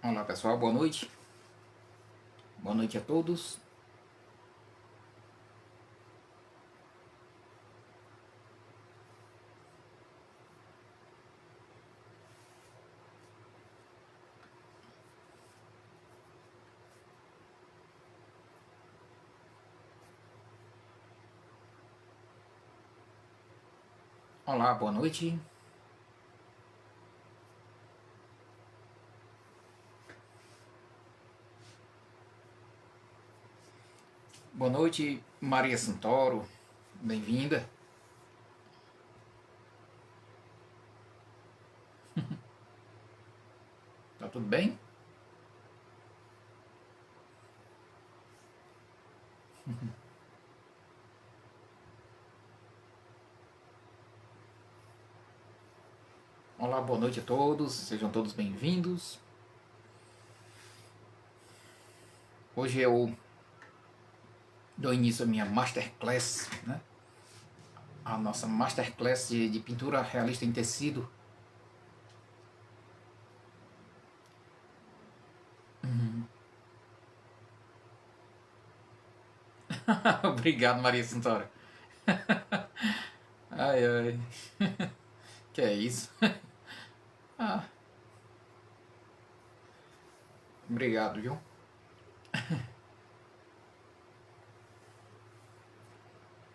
Olá pessoal, boa noite. Boa noite a todos. Olá, boa noite. Boa noite, Maria Santoro. Bem-vinda. Tá tudo bem? Olá, boa noite a todos. Sejam todos bem-vindos. Hoje eu dou início à minha Masterclass, né? A nossa Masterclass de pintura realista em tecido. Obrigado, Maria Santoro. Ai, ai. Que é isso? Ah, obrigado, viu?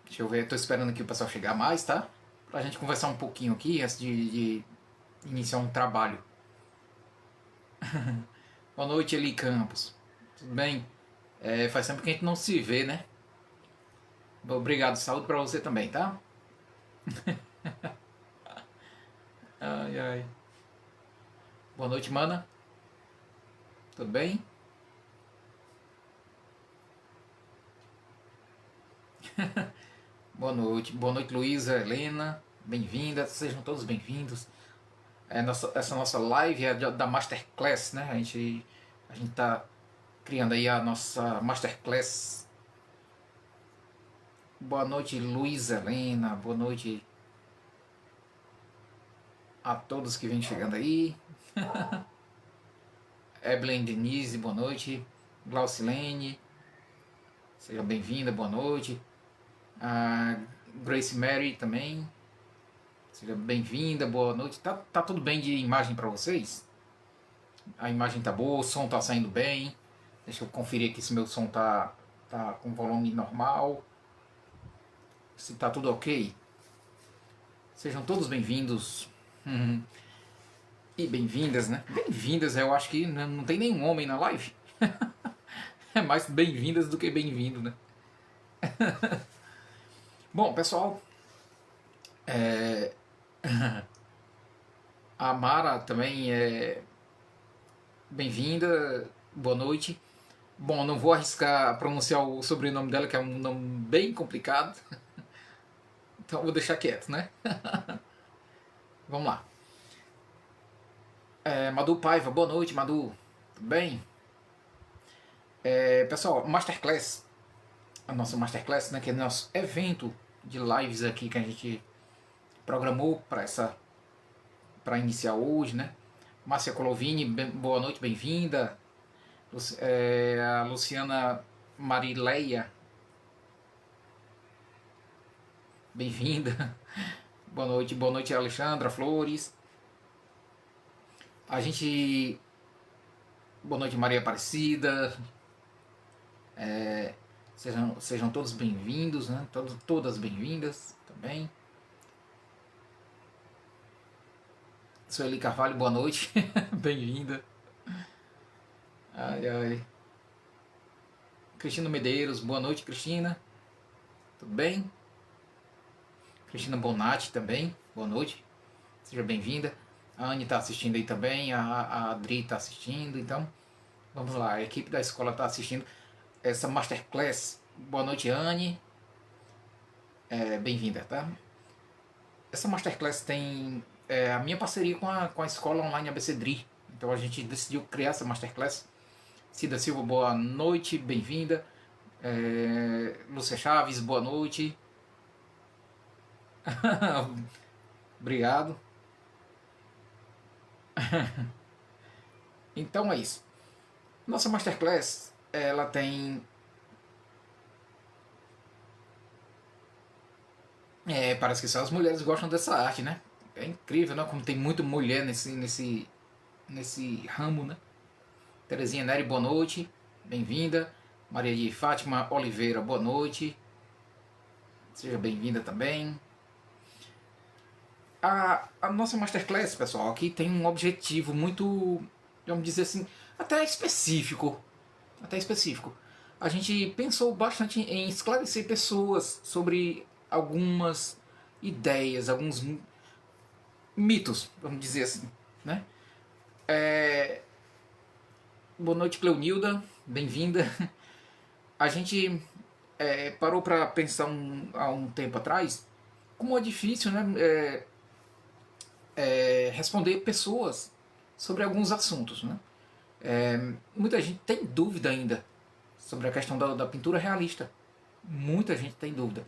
Deixa eu ver, tô esperando aqui o pessoal chegar mais, tá? Pra gente conversar um pouquinho aqui antes de iniciar um trabalho. Boa noite, Eli Campos. Tudo bem? Faz tempo que a gente não se vê, né? Obrigado, saúde pra você também, tá? Ai, ai. Boa noite, mana. Tudo bem? Boa noite, Luísa, Helena. Bem-vinda, sejam todos bem-vindos. Essa nossa live é da Masterclass, né? A gente tá criando aí a nossa Masterclass. Boa noite, Luísa, Helena. Boa noite a todos que vêm chegando aí. Evelyn Denise, boa noite. Glaucilene, seja bem-vinda, boa noite. A Grace Mary também, seja bem-vinda, boa noite. Tá tudo bem de imagem para vocês? A imagem tá boa, o som tá saindo bem. Deixa eu conferir aqui se meu som tá com volume normal. Se tá tudo ok. Sejam todos bem-vindos. E bem-vindas, né? Bem-vindas, eu acho que não tem nenhum homem na live. É mais bem-vindas do que bem-vindo, né? Bom, pessoal, a Mara também é bem-vinda, boa noite. Bom, não vou arriscar pronunciar o sobrenome dela, que é um nome bem complicado, então vou deixar quieto, né? Vamos lá. Madu Paiva, boa noite, Madu. Tudo bem? Pessoal, Masterclass, a nossa Masterclass, né, que é nosso evento de lives aqui que a gente programou para iniciar hoje, né? Márcia Colovini, boa noite, bem-vinda. A Luciana Marileia, bem-vinda. Boa noite, Alexandra Flores. A gente. Boa noite, Maria Aparecida. Sejam todos bem-vindos, né? Todas bem-vindas também. Sueli Carvalho, boa noite. Bem-vinda. Ai, ai. Cristina Medeiros, boa noite, Cristina. Tudo bem? Cristina Bonatti também, boa noite. Seja bem-vinda. A Anne está assistindo aí também, a Adri está assistindo, então vamos lá, a equipe da escola está assistindo essa Masterclass. Boa noite, Anne. Bem-vinda, tá? Essa Masterclass tem a minha parceria com a escola online ABCDRI. Então a gente decidiu criar essa Masterclass. Cida Silva, boa noite, bem-vinda. Lúcia Chaves, boa noite. Obrigado. Então é isso. Nossa Masterclass, ela tem... parece que só as mulheres gostam dessa arte, né? É incrível, né? Como tem muita mulher nesse ramo, né? Terezinha Neri, boa noite. Bem-vinda. Maria de Fátima Oliveira, boa noite. Seja bem-vinda também. A nossa Masterclass, pessoal, aqui tem um objetivo muito, vamos dizer assim, até específico. Até específico. A gente pensou bastante em esclarecer pessoas sobre algumas ideias, alguns mitos, vamos dizer assim, né? Boa noite, Cleonilda, bem-vinda. A gente parou para pensar há um tempo atrás como é difícil, né, responder pessoas sobre alguns assuntos, né? Muita gente tem dúvida ainda sobre a questão da pintura realista. Muita gente tem dúvida.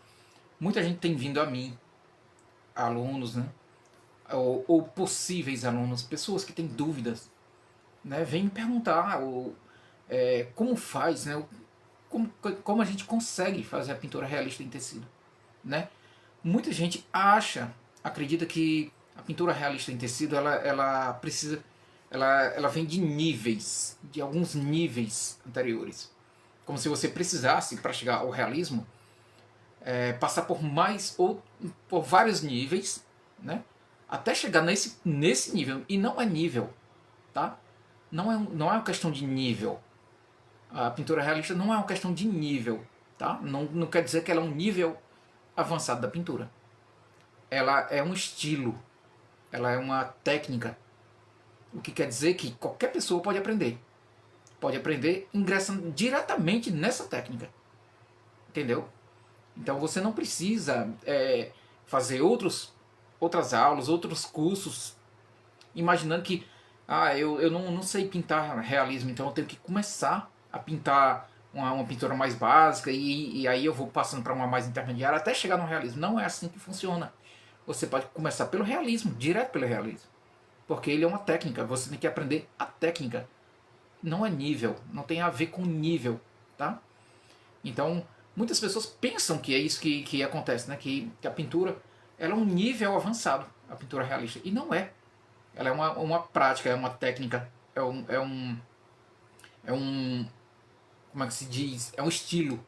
Muita gente tem vindo a mim, alunos, né? Ou possíveis alunos, pessoas que têm dúvidas, né? Vêm me perguntar como faz, né? Como a gente consegue fazer a pintura realista em tecido, né? Muita gente acredita que a pintura realista em tecido ela precisa, ela vem de níveis, de alguns níveis anteriores, como se você precisasse para chegar ao realismo passar por mais ou por vários níveis, né? Até chegar nesse nível. E não é nível, tá? Não é uma questão de nível. A pintura realista não é uma questão de nível, tá? Não quer dizer que ela é um nível avançado da pintura. Ela é um estilo, ela é uma técnica. O que quer dizer que qualquer pessoa pode aprender. Pode aprender ingressando diretamente nessa técnica. Entendeu? Então você não precisa fazer outras aulas, outros cursos, imaginando que eu não sei pintar realismo, então eu tenho que começar a pintar uma pintura mais básica e aí eu vou passando para uma mais intermediária até chegar no realismo. Não é assim que funciona. Você pode começar pelo realismo, direto pelo realismo. Porque ele é uma técnica, você tem que aprender a técnica. Não é nível, não tem a ver com nível, tá? Então, muitas pessoas pensam que é isso que acontece, né? Que a pintura ela é um nível avançado, a pintura realista. E não é. Ela é uma prática, é uma técnica, é um. Como é que se diz? É um estilo.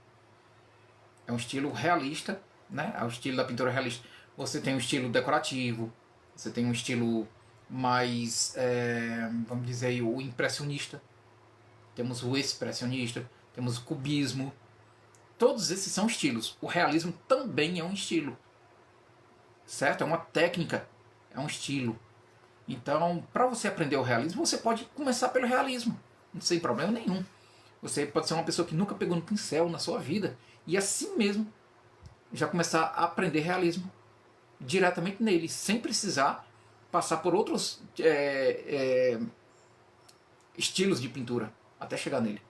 É um estilo realista, né? É o estilo da pintura realista. Você tem um estilo decorativo, você tem um estilo mais, vamos dizer aí, o impressionista. Temos o expressionista, temos o cubismo. Todos esses são estilos. O realismo também é um estilo, certo? É uma técnica, é um estilo. Então, para você aprender o realismo, você pode começar pelo realismo, sem problema nenhum. Você pode ser uma pessoa que nunca pegou no pincel na sua vida e assim mesmo já começar a aprender realismo diretamente nele, sem precisar passar por outros estilos de pintura até chegar nele.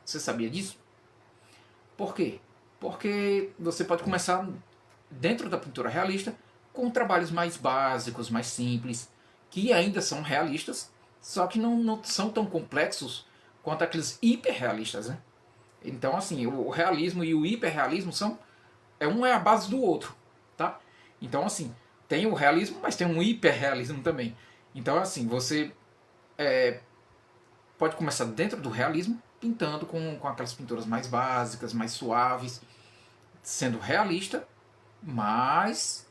Você sabia disso? Por quê? Porque você pode começar dentro da pintura realista com trabalhos mais básicos, mais simples, que ainda são realistas, só que não são tão complexos quanto aqueles hiperrealistas, né? Então, assim, o realismo e o hiperrealismo um é a base do outro, tá? Então, assim, tem o realismo, mas tem um hiperrealismo também. Então, assim, você pode começar dentro do realismo, pintando com aquelas pinturas mais básicas, mais suaves, sendo realista, mas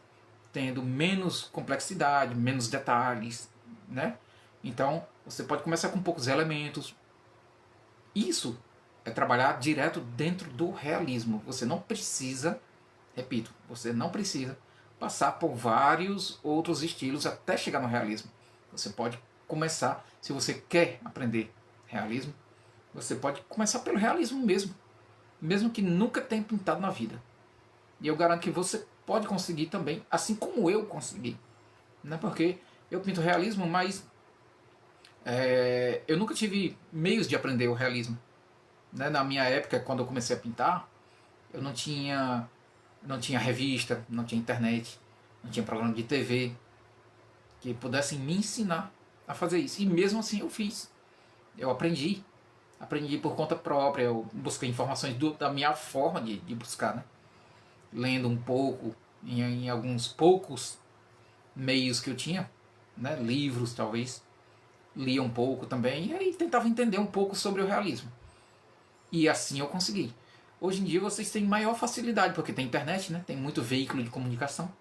tendo menos complexidade, menos detalhes, né? Então, você pode começar com poucos elementos. Isso é trabalhar direto dentro do realismo. Você não precisa, repito, você não precisa passar por vários outros estilos até chegar no realismo. Você pode começar, se você quer aprender realismo, você pode começar pelo realismo mesmo que nunca tenha pintado na vida. E eu garanto que você pode conseguir também, assim como eu consegui. Né? Porque eu pinto realismo, mas eu nunca tive meios de aprender o realismo. Né? Na minha época, quando eu comecei a pintar, eu não tinha revista, não tinha internet, não tinha programa de TV que pudessem me ensinar a fazer isso. E mesmo assim eu fiz. Eu aprendi por conta própria, eu busquei informações da minha forma de buscar, né? Lendo um pouco, em alguns poucos meios que eu tinha, né? Livros talvez, lia um pouco também, e aí tentava entender um pouco sobre o realismo. E assim eu consegui. Hoje em dia vocês têm maior facilidade, porque tem internet, né? Tem muito veículo de comunicação,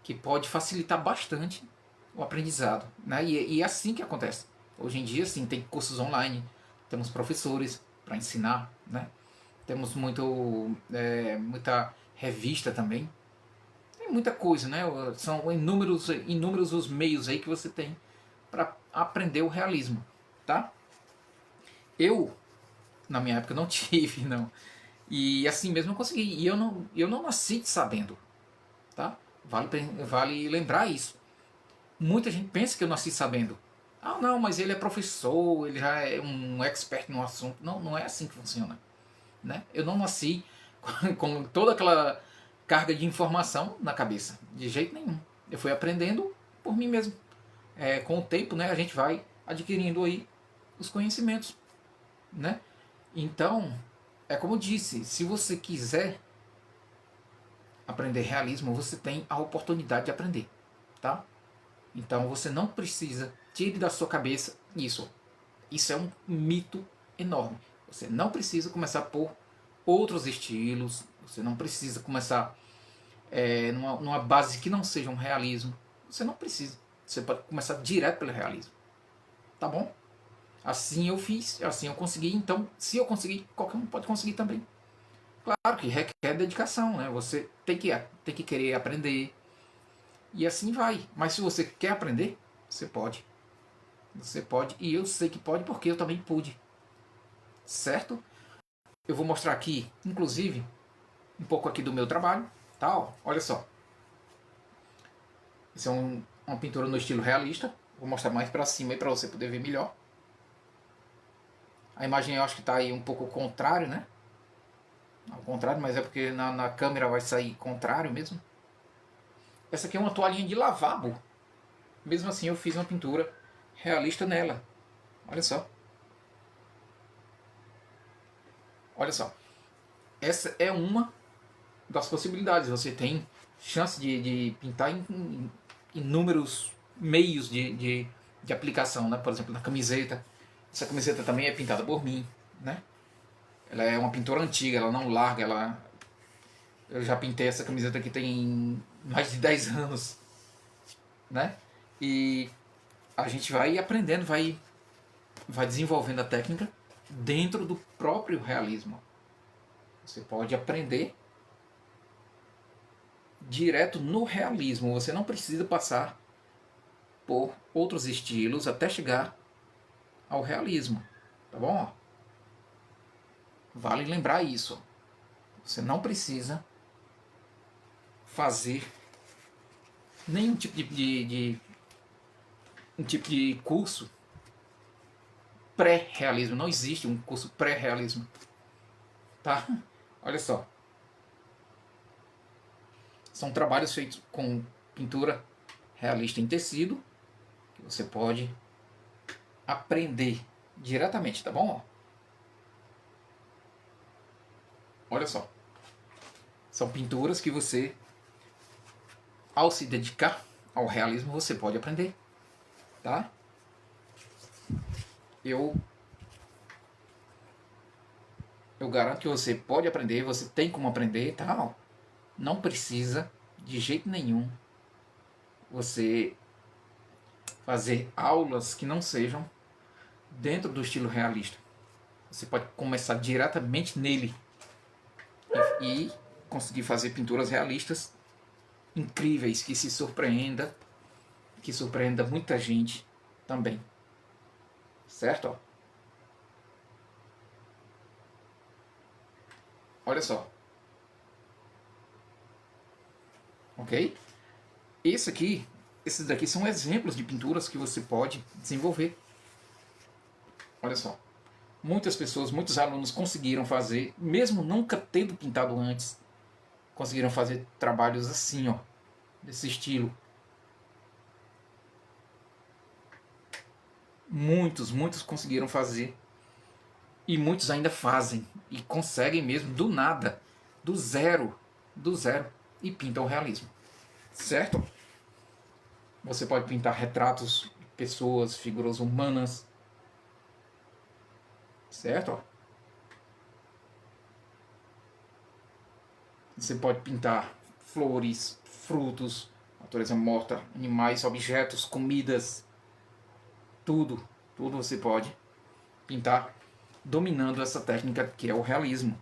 que pode facilitar bastante o aprendizado, né? E é assim que acontece. Hoje em dia, sim, tem cursos online, temos professores para ensinar, né? Temos muita revista também. Tem muita coisa, né? São inúmeros os meios aí que você tem para aprender o realismo, tá? Eu, na minha época, não tive, não. E assim mesmo eu consegui. E eu não nasci sabendo, tá? Vale lembrar isso. Muita gente pensa que eu nasci sabendo. Ah, não, mas ele é professor, ele já é um expert no assunto. Não, não é assim que funciona, né? Eu não nasci com toda aquela carga de informação na cabeça, de jeito nenhum. Eu fui aprendendo por mim mesmo. Com o tempo, né, a gente vai adquirindo aí os conhecimentos, né? Então, é como eu disse, se você quiser aprender realismo, você tem a oportunidade de aprender, tá? Então você não precisa, tire da sua cabeça isso. Isso é um mito enorme. Você não precisa começar por outros estilos, você não precisa começar numa base que não seja um realismo. Você não precisa. Você pode começar direto pelo realismo. Tá bom? Assim eu fiz, assim eu consegui. Então, se eu conseguir, qualquer um pode conseguir também. Claro que requer dedicação, né? Você tem que querer aprender. E assim vai. Mas se você quer aprender, você pode. Você pode. E eu sei que pode porque eu também pude. Certo? Eu vou mostrar aqui, inclusive, um pouco aqui do meu trabalho. Tá? Ó, olha só. Isso é uma pintura no estilo realista. Vou mostrar mais para cima aí para você poder ver melhor. A imagem eu acho que está aí um pouco ao contrário, né? Ao contrário, mas é porque na câmera vai sair contrário mesmo. Essa aqui é uma toalhinha de lavabo. Mesmo assim eu fiz uma pintura realista nela. Olha só. Olha só. Essa é uma das possibilidades. Você tem chance de pintar em inúmeros meios de aplicação, né? Por exemplo, na camiseta. Essa camiseta também é pintada por mim, né? Ela é uma pintura antiga, ela não larga, eu já pintei essa camiseta aqui tem mais de 10 anos, né? E a gente vai aprendendo, vai desenvolvendo a técnica dentro do próprio realismo. Você pode aprender direto no realismo, você não precisa passar por outros estilos até chegar ao realismo, tá bom? Vale lembrar isso. Você não precisa fazer nenhum tipo um tipo de curso pré-realismo. Não existe um curso pré-realismo, tá? Olha só. São trabalhos feitos com pintura realista em tecido que você pode aprender diretamente, tá bom? Olha só. São pinturas que você, ao se dedicar ao realismo, você pode aprender, tá? Eu garanto que você pode aprender, você tem como aprender, tá? Não precisa de jeito nenhum você fazer aulas que não sejam dentro do estilo realista. Você pode começar diretamente nele e conseguir fazer pinturas realistas incríveis que surpreenda muita gente também. Certo? Olha só. Ok? Esses daqui são exemplos de pinturas que você pode desenvolver. Olha só. Muitas pessoas, muitos alunos conseguiram fazer, mesmo nunca tendo pintado antes, conseguiram fazer trabalhos assim, ó, desse estilo. Muitos conseguiram fazer. E muitos ainda fazem. E conseguem mesmo do nada. Do zero. Do zero. E pintam o realismo. Certo? Você pode pintar retratos de pessoas, figuras humanas. Certo? Você pode pintar flores, frutos, natureza morta, animais, objetos, comidas. Tudo. Tudo você pode pintar dominando essa técnica que é o realismo.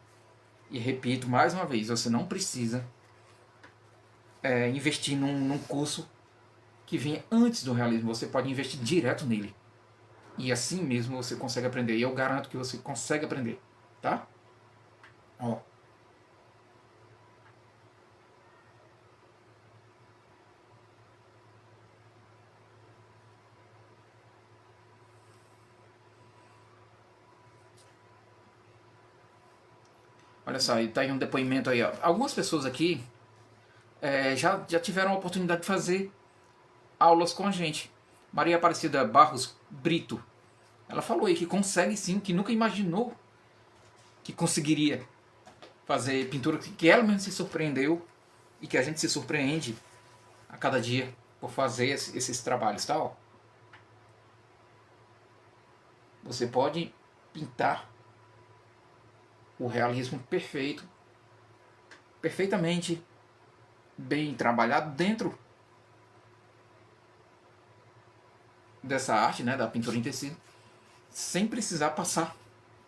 E repito mais uma vez, você não precisa investir num curso que venha antes do realismo. Você pode investir direto nele. E assim mesmo você consegue aprender. E eu garanto que você consegue aprender. Tá? Ó. Olha só, e tá aí um depoimento aí. Ó. Algumas pessoas aqui já tiveram a oportunidade de fazer aulas com a gente. Maria Aparecida Barros Brito. Ela falou aí que consegue sim, que nunca imaginou que conseguiria fazer pintura, que ela mesmo se surpreendeu e que a gente se surpreende a cada dia por fazer esses trabalhos, tá? Ó. Você pode pintar o realismo perfeito, perfeitamente bem trabalhado dentro dessa arte, né, da pintura em tecido, sem precisar passar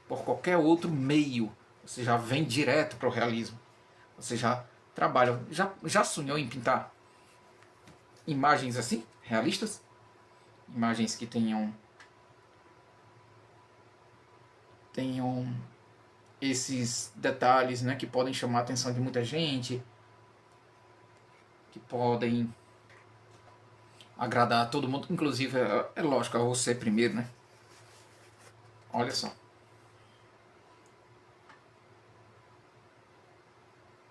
por qualquer outro meio. Você já vem direto para o realismo. Você já trabalha. Já sonhou em pintar imagens assim, realistas? Imagens que tenham esses detalhes, né, que podem chamar a atenção de muita gente, que podem agradar a todo mundo, inclusive, é lógico, a você primeiro, né? Olha só.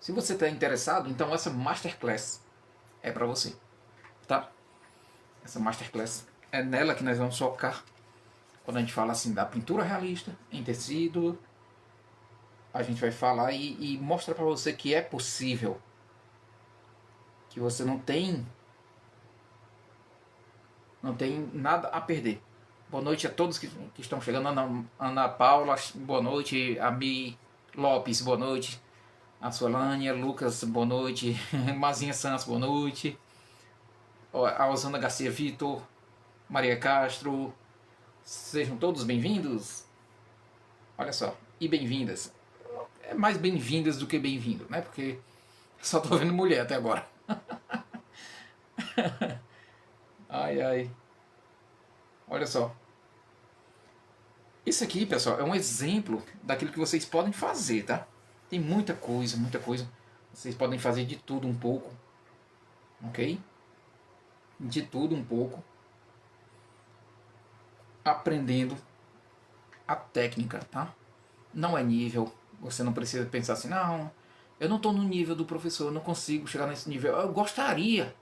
Se você está interessado, então essa Masterclass é para você, tá? Essa Masterclass é nela que nós vamos focar quando a gente fala assim da pintura realista em tecido. A gente vai falar e mostra para você que é possível, que você não tem nada a perder. Boa noite a todos que estão chegando. Ana Paula, boa noite. A Mi Lopes, boa noite. A Suelânia, Lucas, boa noite. Mazinha Santos, boa noite. A Osana Garcia Vitor, Maria Castro. Sejam todos bem-vindos. Olha só, e bem-vindas. É mais bem-vindas do que bem-vindo, né? Porque só tô vendo mulher até agora. Ai, ai. Olha só. Isso aqui, pessoal, é um exemplo daquilo que vocês podem fazer, tá? Tem muita coisa, muita coisa. Vocês podem fazer de tudo um pouco, ok? De tudo um pouco, aprendendo a técnica, tá? Não é nível, você não precisa pensar assim, não, eu não estou no nível do professor, eu não consigo chegar nesse nível. Eu gostaria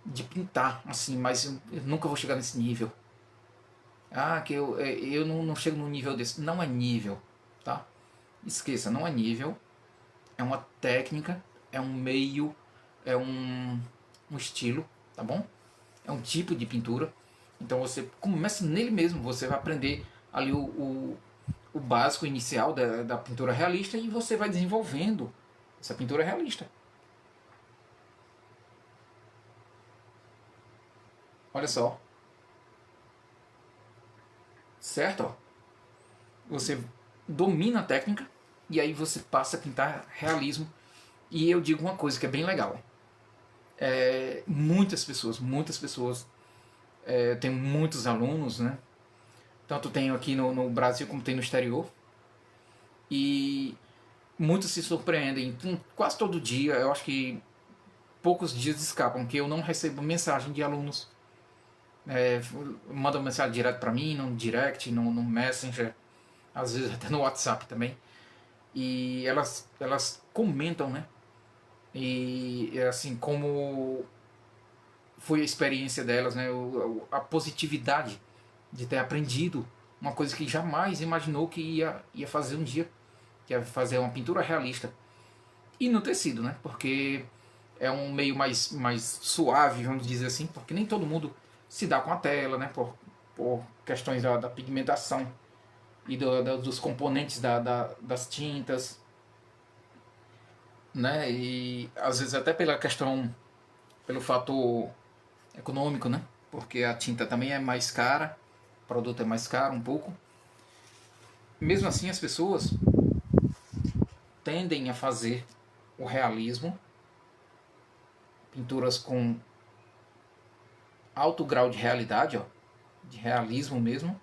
de pintar assim, mas eu nunca vou chegar nesse nível. Ah, que eu não chego no nível desse. Não é nível, tá? Esqueça, não é nível. É uma técnica, é um meio, é um estilo, tá bom? É um tipo de pintura. Então você começa nele mesmo, você vai aprender ali o básico inicial da pintura realista e você vai desenvolvendo essa pintura realista. Olha só, certo? Você domina a técnica e aí você passa a pintar realismo. E eu digo uma coisa que é bem legal. Muitas pessoas, tem muitos alunos, né? Tanto tenho aqui no Brasil como tem no exterior. E muitos se surpreendem. Quase todo dia, eu acho que poucos dias escapam que eu não recebo mensagem de alunos. Mandam mensagem direto para mim, no direct, no Messenger, às vezes até no WhatsApp também. E elas comentam, né? E assim, como foi a experiência delas, né? A positividade de ter aprendido uma coisa que jamais imaginou que ia fazer um dia, que é fazer uma pintura realista. E no tecido, né? Porque é um meio mais suave, vamos dizer assim, porque nem todo mundo se dá com a tela, né? Por questões da pigmentação e dos componentes das tintas, né? E às vezes até pela questão, pelo fator econômico, né? Porque a tinta também é mais cara, o produto é mais caro um pouco. Mesmo assim, as pessoas tendem a fazer o realismo, pinturas com alto grau de realidade, ó, de realismo mesmo,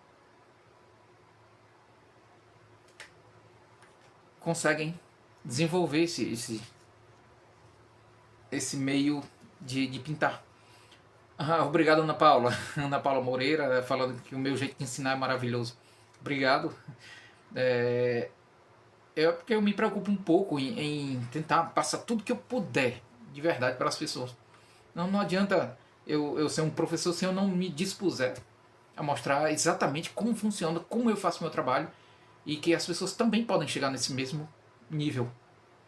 conseguem desenvolver esse meio de pintar. Ah, obrigado, Ana Paula. Ana Paula Moreira falando que o meu jeito de ensinar é maravilhoso. Obrigado. Porque eu me preocupo um pouco em tentar passar tudo que eu puder de verdade para as pessoas. Não adianta eu ser um professor se eu não me dispuser a mostrar exatamente como funciona, como eu faço meu trabalho e que as pessoas também podem chegar nesse mesmo nível.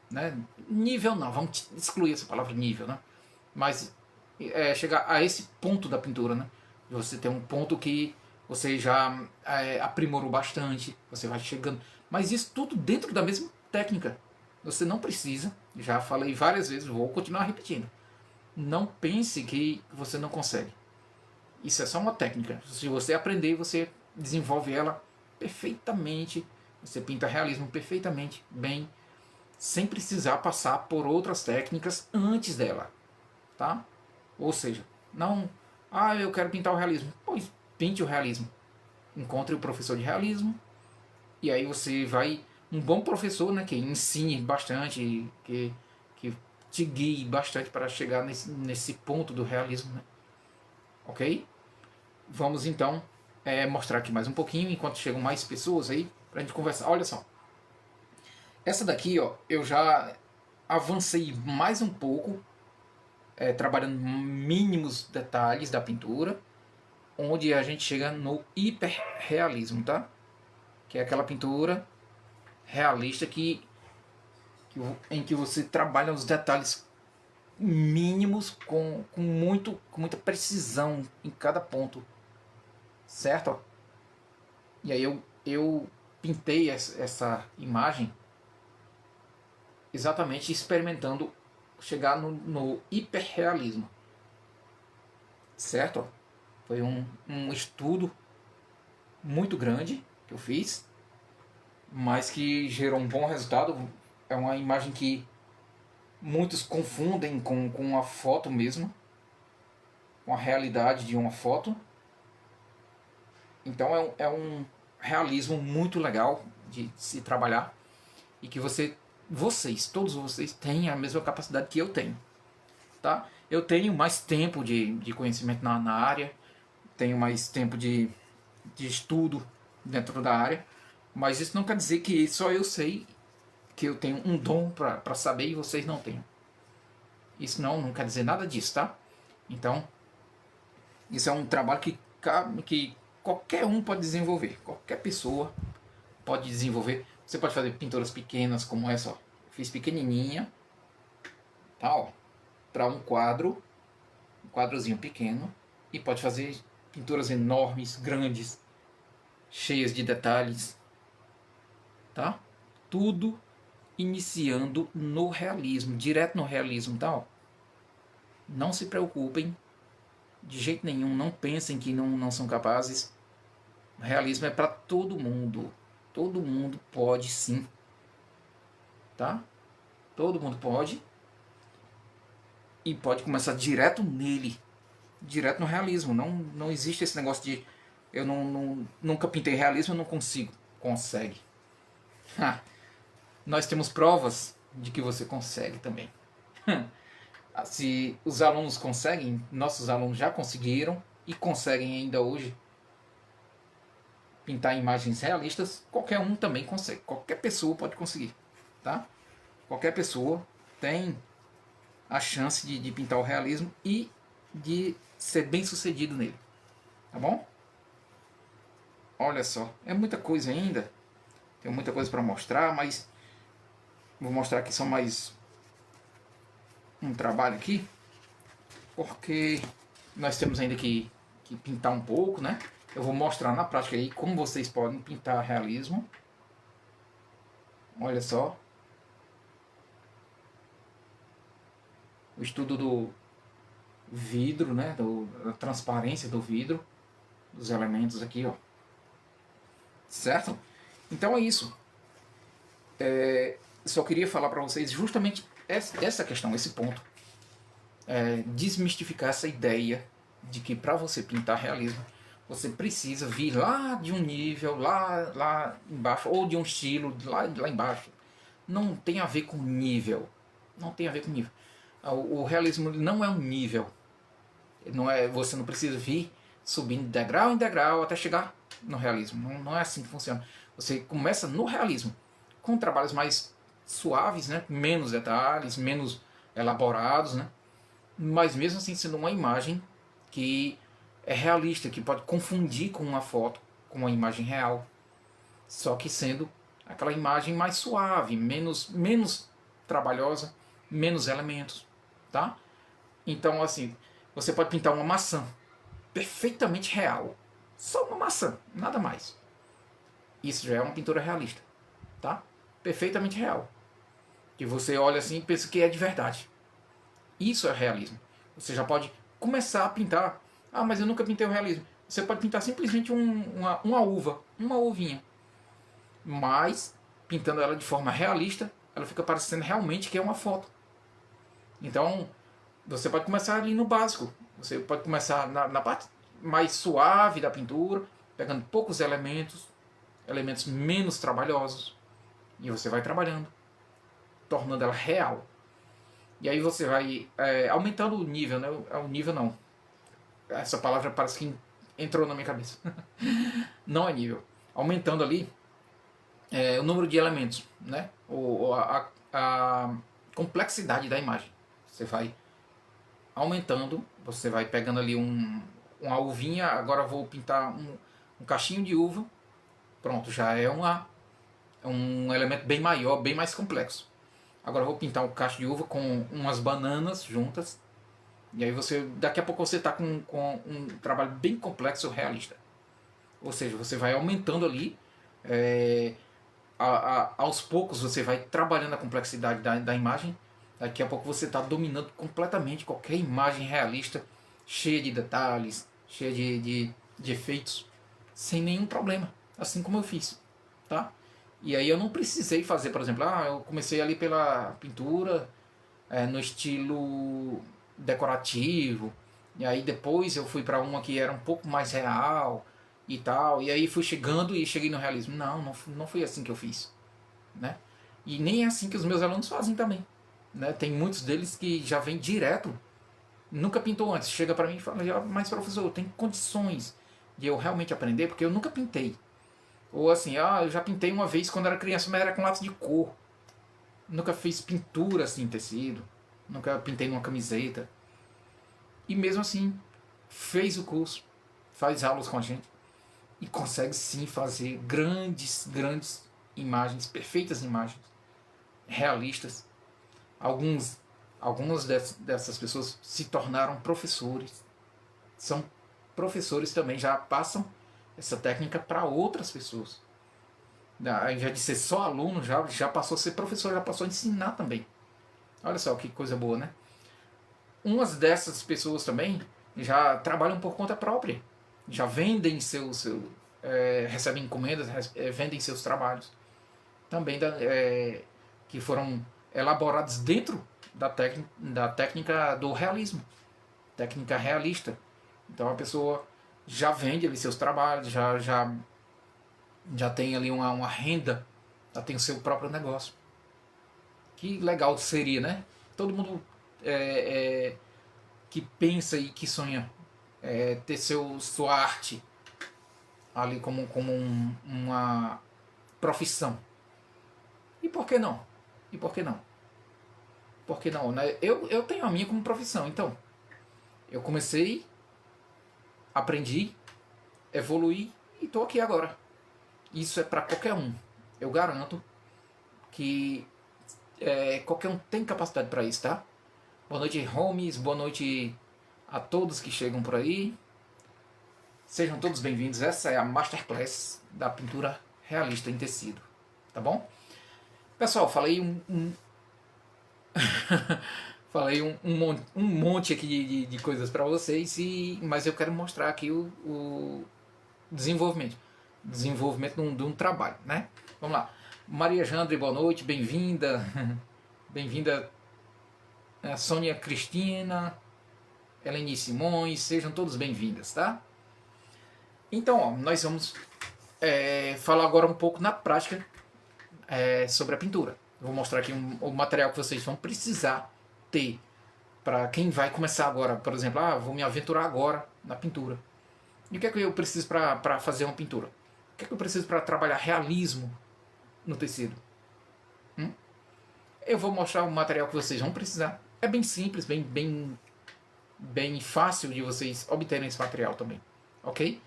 Né? Nível não, vamos excluir essa palavra nível, né? Mas chegar a esse ponto da pintura, né? Você tem um ponto que você já aprimorou bastante, você vai chegando. Mas isso tudo dentro da mesma técnica. Você não precisa, já falei várias vezes, vou continuar repetindo. Não pense que você não consegue. Isso é só uma técnica. Se você aprender, você desenvolve ela perfeitamente. Você pinta realismo perfeitamente bem, sem precisar passar por outras técnicas antes dela, tá? Ou seja, não, eu quero pintar o realismo. Pois pinte o realismo. Encontre o professor de realismo e aí você vai, um bom professor, né, que ensine bastante, que te guie bastante para chegar nesse ponto do realismo, né? Ok? Vamos então mostrar aqui mais um pouquinho enquanto chegam mais pessoas aí pra gente conversar. Olha só, essa daqui, ó, eu já avancei mais um pouco, trabalhando mínimos detalhes da pintura, onde a gente chega no hiperrealismo, tá? Que é aquela pintura realista em que você trabalha os detalhes mínimos com muita precisão em cada ponto, certo? E aí eu pintei essa imagem exatamente experimentando chegar no hiperrealismo, certo? Foi um estudo muito grande que eu fiz, mas que gerou um bom resultado. É uma imagem que muitos confundem com a foto mesmo, com a realidade de uma foto. Então é um realismo muito legal de se trabalhar e que todos vocês têm a mesma capacidade que eu tenho, tá? Eu tenho mais tempo de conhecimento na área, tenho mais tempo de estudo dentro da área, mas isso não quer dizer que só eu sei, que eu tenho um dom para saber e vocês não tenham. Isso não quer dizer nada disso, tá? Então, isso é um trabalho que qualquer um pode desenvolver, qualquer pessoa pode desenvolver. Você pode fazer pinturas pequenas como essa, ó. Fiz pequenininha, tal, para um quadrozinho pequeno, e pode fazer pinturas enormes, grandes, cheias de detalhes, tá? Tudo iniciando no realismo, direto no realismo, tá? Não se preocupem de jeito nenhum, não pensem que não são capazes. O realismo é para todo mundo. Todo mundo pode sim, tá? Todo mundo pode e pode começar direto nele, direto no realismo. Não existe esse negócio de eu nunca pintei realismo, eu não consigo. Consegue. Nós temos provas de que você consegue também. Se os alunos conseguem, nossos alunos já conseguiram e conseguem ainda hoje pintar imagens realistas, qualquer um também consegue. Qualquer pessoa pode conseguir, tá? Qualquer pessoa tem a chance de pintar o realismo e de ser bem sucedido nele, tá bom? Olha só, é muita coisa ainda. Tem muita coisa para mostrar, mas vou mostrar aqui só mais um trabalho aqui, porque nós temos ainda que pintar um pouco, né? Eu vou mostrar na prática aí como vocês podem pintar realismo. Olha só. O estudo do vidro, né? Da transparência do vidro, dos elementos aqui, ó. Certo? Então é isso. Só queria falar para vocês justamente essa questão, esse ponto. Desmistificar essa ideia de que para você pintar realismo, você precisa vir lá de um nível, lá embaixo, ou de um estilo, lá embaixo. Não tem a ver com nível. Não tem a ver com nível. O realismo não é um nível. Você não precisa vir subindo de degrau em degrau até chegar no realismo. Não é assim que funciona. Você começa no realismo, com trabalhos mais suaves, né? Menos detalhes, menos elaborados, né? Mas mesmo assim sendo uma imagem que é realista, que pode confundir com uma foto, com uma imagem real. Só que sendo aquela imagem mais suave, menos trabalhosa, menos elementos, tá? Então, assim, você pode pintar uma maçã perfeitamente real. Só uma maçã, nada mais. Isso já é uma pintura realista, tá? Perfeitamente real. Que você olha assim e pensa que é de verdade. Isso é realismo. Você já pode começar a pintar. Ah, mas eu nunca pintei o realismo. Você pode pintar simplesmente uma uva, uma uvinha. Mas, pintando ela de forma realista, ela fica parecendo realmente que é uma foto. Então, você pode começar ali no básico. Você pode começar na parte mais suave da pintura, pegando poucos elementos, elementos menos trabalhosos, e você vai trabalhando, tornando ela real. E aí você vai aumentando o nível, né? O nível não. Essa palavra parece que entrou na minha cabeça. Não é nível. Aumentando ali o número de elementos, né? A complexidade da imagem. Você vai aumentando, você vai pegando ali uma uvinha, agora eu vou pintar um cachinho de uva, pronto, já é um elemento bem maior, bem mais complexo. Agora eu vou pintar um cacho de uva com umas bananas juntas, e aí daqui a pouco você está com um trabalho bem complexo, realista. Ou seja, você vai aumentando ali, aos poucos você vai trabalhando a complexidade da imagem. Daqui a pouco você está dominando completamente qualquer imagem realista, cheia de detalhes, cheia de efeitos, sem nenhum problema, assim como eu fiz, tá? E aí eu não precisei fazer, por exemplo, eu comecei ali pela pintura no estilo decorativo, e aí depois eu fui para uma que era um pouco mais real e tal, e aí fui chegando e cheguei no realismo. Não foi assim que eu fiz, né? E nem é assim que os meus alunos fazem também, né? Tem muitos deles que já vêm direto, nunca pintou antes, chega para mim e fala: mas professor, eu tenho condições de eu realmente aprender, porque eu nunca pintei. Ou assim, eu já pintei uma vez quando era criança, mas era com lápis de cor. Nunca fiz pintura assim em tecido, nunca pintei numa camiseta. E mesmo assim, fez o curso, faz aulas com a gente e consegue sim fazer grandes imagens, perfeitas imagens, realistas. Algumas dessas pessoas se tornaram professores, são professores também, já passam essa técnica para outras pessoas. Ao invés de ser só aluno, já passou a ser professor, já passou a ensinar também. Olha só que coisa boa, né? Umas dessas pessoas também já trabalham por conta própria, já vendem recebem encomendas, vendem seus trabalhos também que foram elaborados dentro da técnica do realismo, técnica realista. Então a pessoa já vende ali seus trabalhos, já tem ali uma renda, já tem o seu próprio negócio. Que legal seria, né? Todo mundo que pensa e que sonha ter sua arte ali como uma profissão. E por que não? E por que não? Por que não? Né? Eu tenho a minha como profissão, então eu comecei, aprendi, evoluí e estou aqui agora. Isso é para qualquer um. Eu garanto que qualquer um tem capacidade para isso, tá? Boa noite, Holmes. Boa noite a todos que chegam por aí. Sejam todos bem-vindos. Essa é a Masterclass da pintura realista em tecido. Tá bom? Pessoal, falei falei um monte aqui de coisas para vocês, mas eu quero mostrar aqui o desenvolvimento de um trabalho, né? Vamos lá. Maria Jandre, boa noite, bem-vinda. Bem-vinda Sônia Cristina, Eleni Simões, sejam todos bem-vindas, tá? Então, ó, nós vamos falar agora um pouco na prática sobre a pintura. Vou mostrar aqui o material que vocês vão precisar ter para quem vai começar agora. Por exemplo, vou me aventurar agora na pintura. E o que é que eu preciso para fazer uma pintura? O que é que eu preciso para trabalhar realismo no tecido? Eu vou mostrar o material que vocês vão precisar. É bem simples, bem fácil de vocês obterem esse material também. Ok?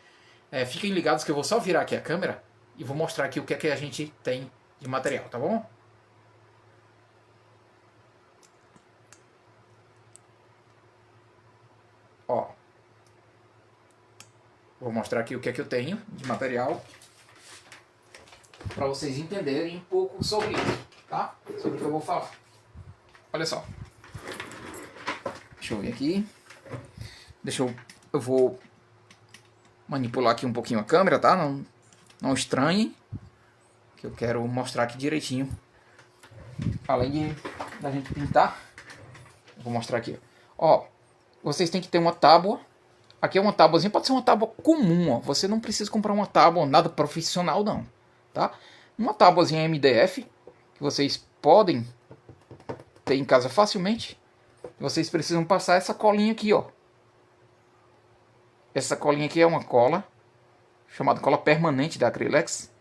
Fiquem ligados que eu vou só virar aqui a câmera e vou mostrar aqui o que é que a gente tem de material, tá bom? Ó, vou mostrar aqui o que é que eu tenho de material para vocês entenderem um pouco sobre isso, tá? Sobre o que eu vou falar. Olha só. Deixa eu ver aqui. Eu vou manipular aqui um pouquinho a câmera, tá? Não estranhem, que eu quero mostrar aqui direitinho. Além da gente pintar, eu vou mostrar aqui. Ó, vocês têm que ter uma tábua. Aqui é uma tábuazinha, pode ser uma tábua comum, ó. Você não precisa comprar uma tábua nada profissional não, tá? Uma tábuazinha MDF que vocês podem ter em casa facilmente. Vocês precisam passar essa colinha aqui, ó. Essa colinha aqui é uma cola chamada cola permanente da Acrylex,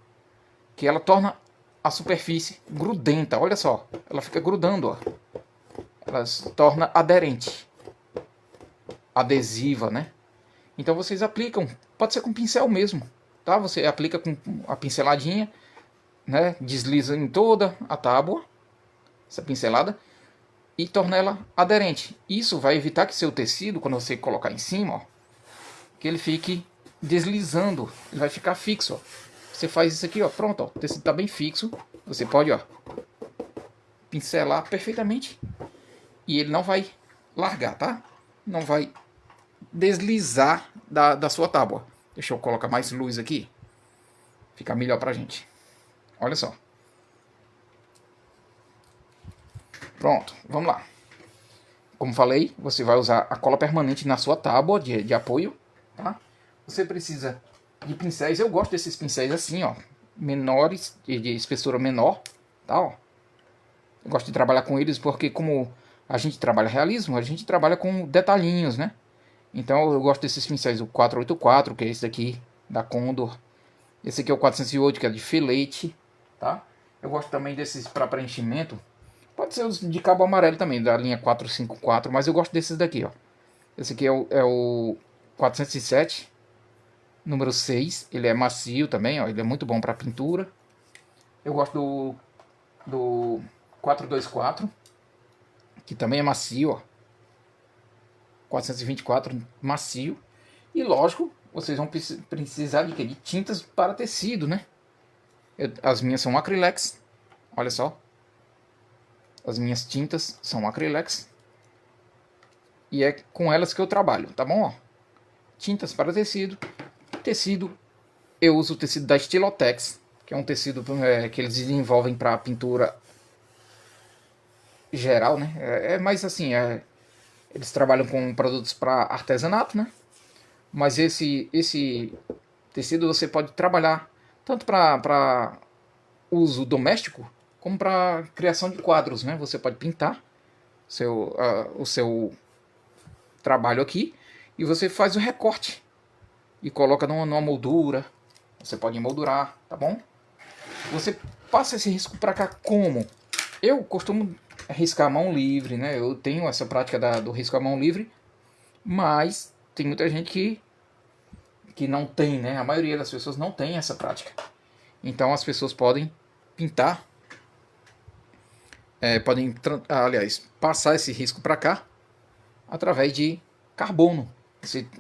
que ela torna a superfície grudenta. Olha só, ela fica grudando, ó. Ela se torna aderente, adesiva, né? Então vocês aplicam, pode ser com pincel mesmo, tá? Você aplica com a pinceladinha, né? Desliza em toda a tábua, essa pincelada, e torna ela aderente. Isso vai evitar que seu tecido, quando você colocar em cima, ó, que ele fique deslizando, ele vai ficar fixo, ó. Você faz isso aqui, ó, pronto, ó, o tecido está bem fixo. Você pode, ó, pincelar perfeitamente e ele não vai largar, tá? Não vai deslizar da sua tábua. Deixa eu colocar mais luz aqui, fica melhor pra gente. Olha só. Pronto, vamos lá. Como falei, você vai usar a cola permanente na sua tábua de apoio, tá? Você precisa de pincéis. Eu gosto desses pincéis assim, ó, menores, de espessura menor, tá? Ó. Eu gosto de trabalhar com eles porque, como a gente trabalha realismo, a gente trabalha com detalhinhos, né? Então eu gosto desses pincéis, o 484, que é esse daqui da Condor. Esse aqui é o 408, que é de filete, tá? Eu gosto também desses para preenchimento. Pode ser os de cabo amarelo também, da linha 454, mas eu gosto desses daqui, ó. Esse aqui é o 407, número 6. Ele é macio também, ó. Ele é muito bom para pintura. Eu gosto do 424, que também é macio, ó. 424, macio. E lógico, vocês vão precisar de quê? De tintas para tecido, né? As minhas são Acrylex. Olha só. As minhas tintas são Acrylex. E é com elas que eu trabalho, tá bom? Ó, tintas para tecido. Tecido, eu uso o tecido da Stylotex, que é um tecido que eles desenvolvem para pintura geral, né? Mais assim, eles trabalham com produtos para artesanato, né? Mas esse tecido você pode trabalhar tanto para uso doméstico como para criação de quadros, né? Você pode pintar o seu trabalho aqui e você faz o recorte e coloca numa moldura. Você pode emoldurar, tá bom? Você passa esse risco para cá como? Eu costumo riscar a mão livre, né? Eu tenho essa prática do risco à mão livre, mas tem muita gente que que não tem, né? A maioria das pessoas não tem essa prática. Então as pessoas podem pintar, aliás, passar esse risco para cá através de carbono.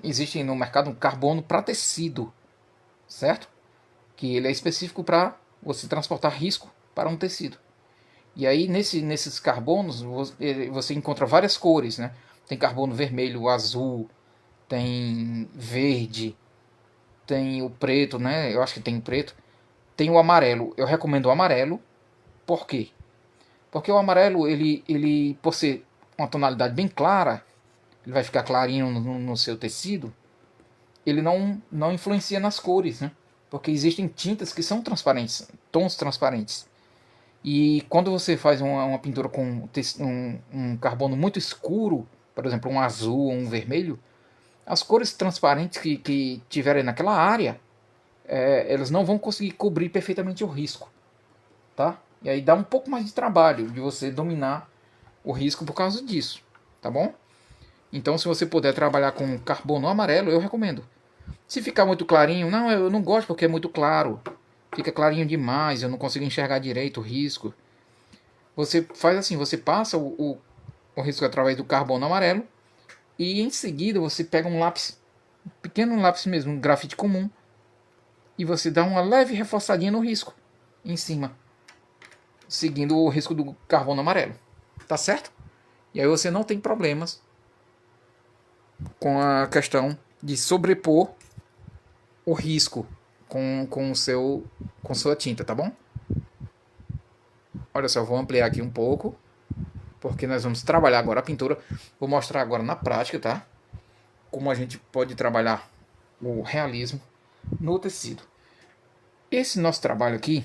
Existe no mercado um carbono para tecido, certo? Que ele é específico para você transportar risco para um tecido. E aí nesses carbonos você encontra várias cores, né? Tem carbono vermelho, azul, tem verde, tem o preto, né? Eu acho que tem preto. Tem o amarelo. Eu recomendo o amarelo. Por quê? Porque o amarelo, ele por ser uma tonalidade bem clara, ele vai ficar clarinho no seu tecido, ele não influencia nas cores, né? Porque existem tintas que são transparentes, tons transparentes. E quando você faz uma pintura com um carbono muito escuro, por exemplo, um azul ou um vermelho, as cores transparentes que tiverem naquela área, elas não vão conseguir cobrir perfeitamente o risco, tá? E aí dá um pouco mais de trabalho de você dominar o risco por causa disso, tá bom? Então, se você puder trabalhar com carbono amarelo, eu recomendo. Se ficar muito clarinho, não, eu não gosto porque é muito claro. Fica clarinho demais, eu não consigo enxergar direito o risco. Você faz assim, você passa o risco através do carbono amarelo e em seguida você pega um lápis, um pequeno lápis mesmo, um grafite comum, e você dá uma leve reforçadinha no risco em cima, seguindo o risco do carbono amarelo. Tá certo? E aí você não tem problemas com a questão de sobrepor o risco com sua tinta, tá bom? Olha só, eu vou ampliar aqui um pouco, porque nós vamos trabalhar agora a pintura. Vou mostrar agora na prática, tá? Como a gente pode trabalhar o realismo no tecido. Esse nosso trabalho aqui,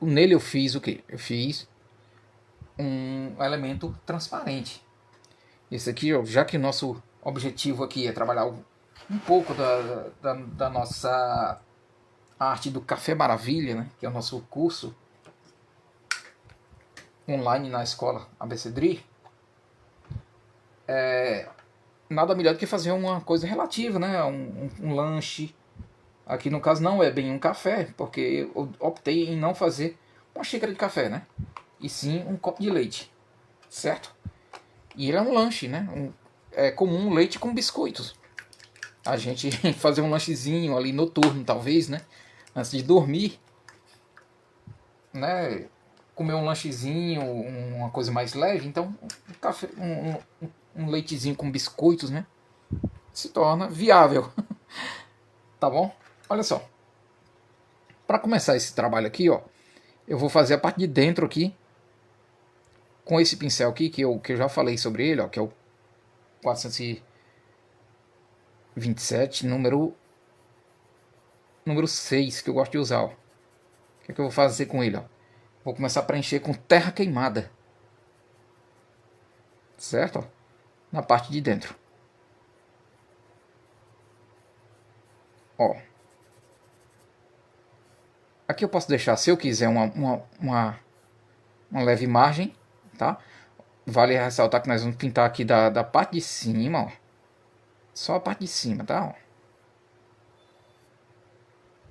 nele eu fiz o quê? Eu fiz um elemento transparente. Esse aqui, já que o nosso objetivo aqui é trabalhar um pouco da nossa arte do Café Maravilha, né? Que é o nosso curso online na escola ABCDRI, nada melhor do que fazer uma coisa relativa, né? Um lanche. Aqui no caso não é bem um café, porque eu optei em não fazer uma xícara de café, né? E sim um copo de leite, certo? E ele é um lanche, né? É comum leite com biscoitos. A gente fazer um lanchezinho ali noturno, talvez, né? Antes de dormir, né? Comer um lanchezinho, uma coisa mais leve. Então, um café, um leitezinho com biscoitos, né? Se torna viável. Tá bom? Olha só. Para começar esse trabalho aqui, ó, eu vou fazer a parte de dentro aqui com esse pincel aqui que eu já falei sobre ele, ó, que é o 427, número 6, que eu gosto de usar, ó. O que é que eu vou fazer com ele, ó? Vou começar a preencher com terra queimada. Certo? Ó, na parte de dentro. Ó. Aqui eu posso deixar, se eu quiser, uma leve margem, tá? Vale ressaltar que nós vamos pintar aqui da parte de cima, ó. Só a parte de cima, tá? Ó.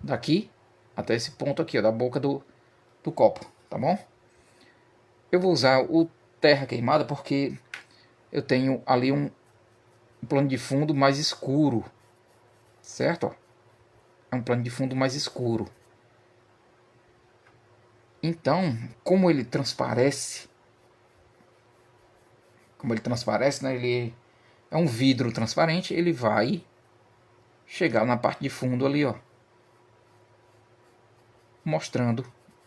Daqui até esse ponto aqui, ó, da boca do copo, tá bom? Eu vou usar o terra queimada porque eu tenho ali um plano de fundo mais escuro, certo? Ó. É um plano de fundo mais escuro. Então, como ele transparece, né? Ele é um vidro transparente, ele vai chegar na parte de fundo ali, ó, mostrando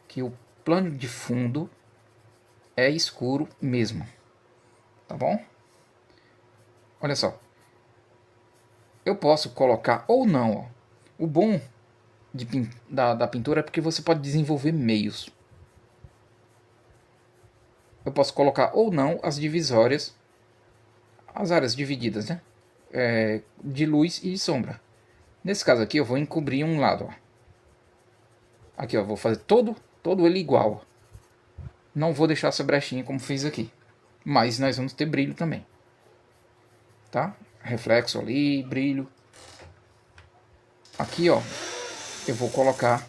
que o plano de fundo é escuro mesmo, tá bom? Olha só, eu posso colocar ou não, ó. O bom da pintura é porque você pode desenvolver meios. Eu posso colocar ou não as divisórias, as áreas divididas, né? De luz e de sombra. Nesse caso aqui eu vou encobrir um lado, ó. Aqui, ó, vou fazer todo ele igual. Não vou deixar essa brechinha como fiz aqui. Mas nós vamos ter brilho também. Tá? Reflexo ali, brilho. Aqui, ó, eu vou colocar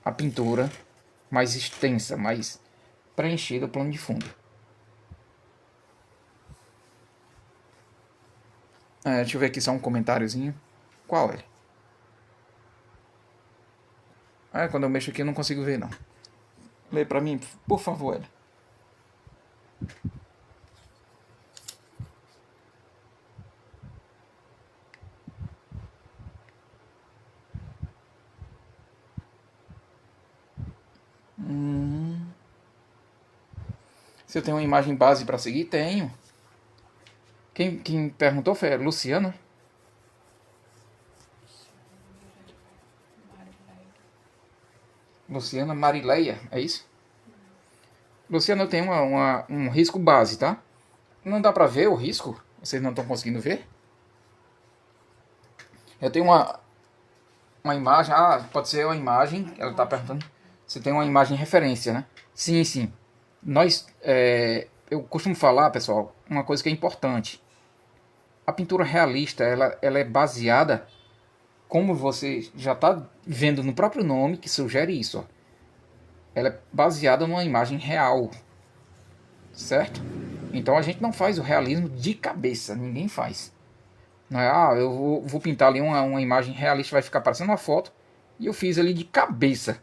a pintura mais extensa, mais preenchida o plano de fundo. Deixa eu ver aqui só um comentáriozinho. Qual é? Quando eu mexo aqui eu não consigo ver não. Lê pra mim, por favor, Eli. Se eu tenho uma imagem base para seguir, tenho. Quem perguntou foi a Luciana. Luciana Marileia, é isso? Luciana, eu tenho um risco base, tá? Não dá pra ver o risco? Vocês não estão conseguindo ver? Eu tenho uma imagem. Pode ser uma imagem. Ela tá perguntando. Você tem uma imagem referência, né? Sim, sim. Eu costumo falar, pessoal, uma coisa que é importante. A pintura realista, ela é baseada, como você já está vendo no próprio nome, que sugere isso. Ó. Ela é baseada numa imagem real, certo? Então a gente não faz o realismo de cabeça, ninguém faz. Não é, eu vou pintar ali uma imagem realista, vai ficar parecendo uma foto, e eu fiz ali de cabeça.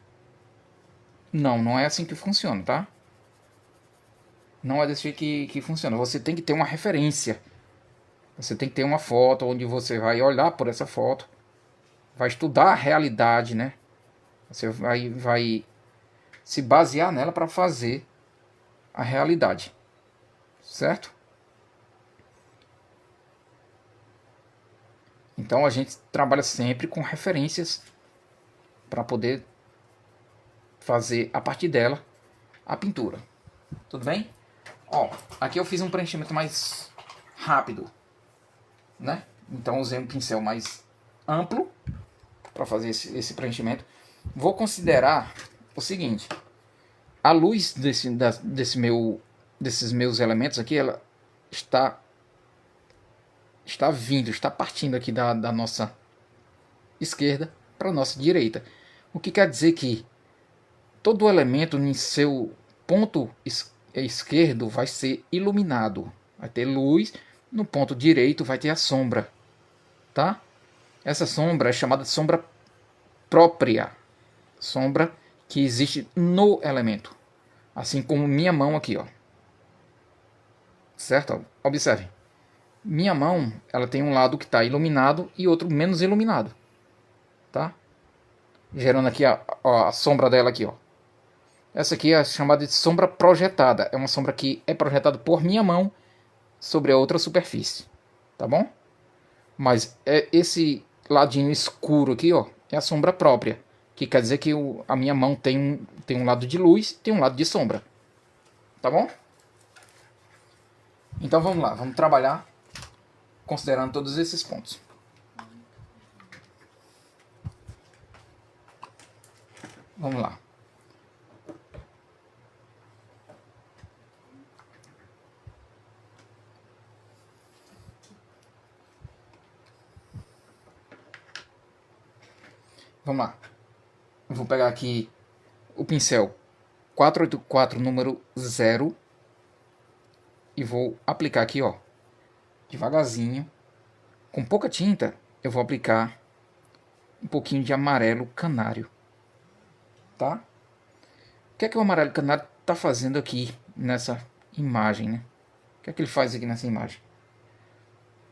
Não, não é assim que funciona, tá? Não é desse jeito que funciona. Você tem que ter uma referência. Você tem que ter uma foto onde você vai olhar por essa foto, vai estudar a realidade, né? Você vai se basear nela para fazer a realidade, certo? Então a gente trabalha sempre com referências para poder fazer a partir dela a pintura. Tudo bem? Ó, aqui eu fiz um preenchimento mais rápido, né? Então usei um pincel mais amplo para fazer esse preenchimento. Vou considerar o seguinte: a luz desses meus elementos aqui, ela está partindo aqui da nossa esquerda para a nossa direita. O que quer dizer que todo elemento em seu ponto esquerdo vai ser iluminado. Vai ter luz, no ponto direito vai ter a sombra, tá? Essa sombra é chamada de sombra própria, sombra que existe no elemento, assim como minha mão aqui, ó. Certo? Observe. Minha mão, ela tem um lado que está iluminado e outro menos iluminado, tá? Gerando aqui a sombra dela aqui, ó. Essa aqui é chamada de sombra projetada. É uma sombra que é projetada por minha mão sobre a outra superfície, tá bom? Mas esse ladinho escuro aqui, ó, é a sombra própria, que quer dizer que a minha mão tem um lado de luz e tem um lado de sombra, tá bom? Então vamos lá, vamos trabalhar considerando todos esses pontos. Vamos lá. Vamos lá. Eu vou pegar aqui o pincel 484 número 0 e vou aplicar aqui, ó, devagarzinho, com pouca tinta. Eu vou aplicar um pouquinho de amarelo canário, tá? O que é que o amarelo canário tá fazendo aqui nessa imagem, né? O que é que ele faz aqui nessa imagem?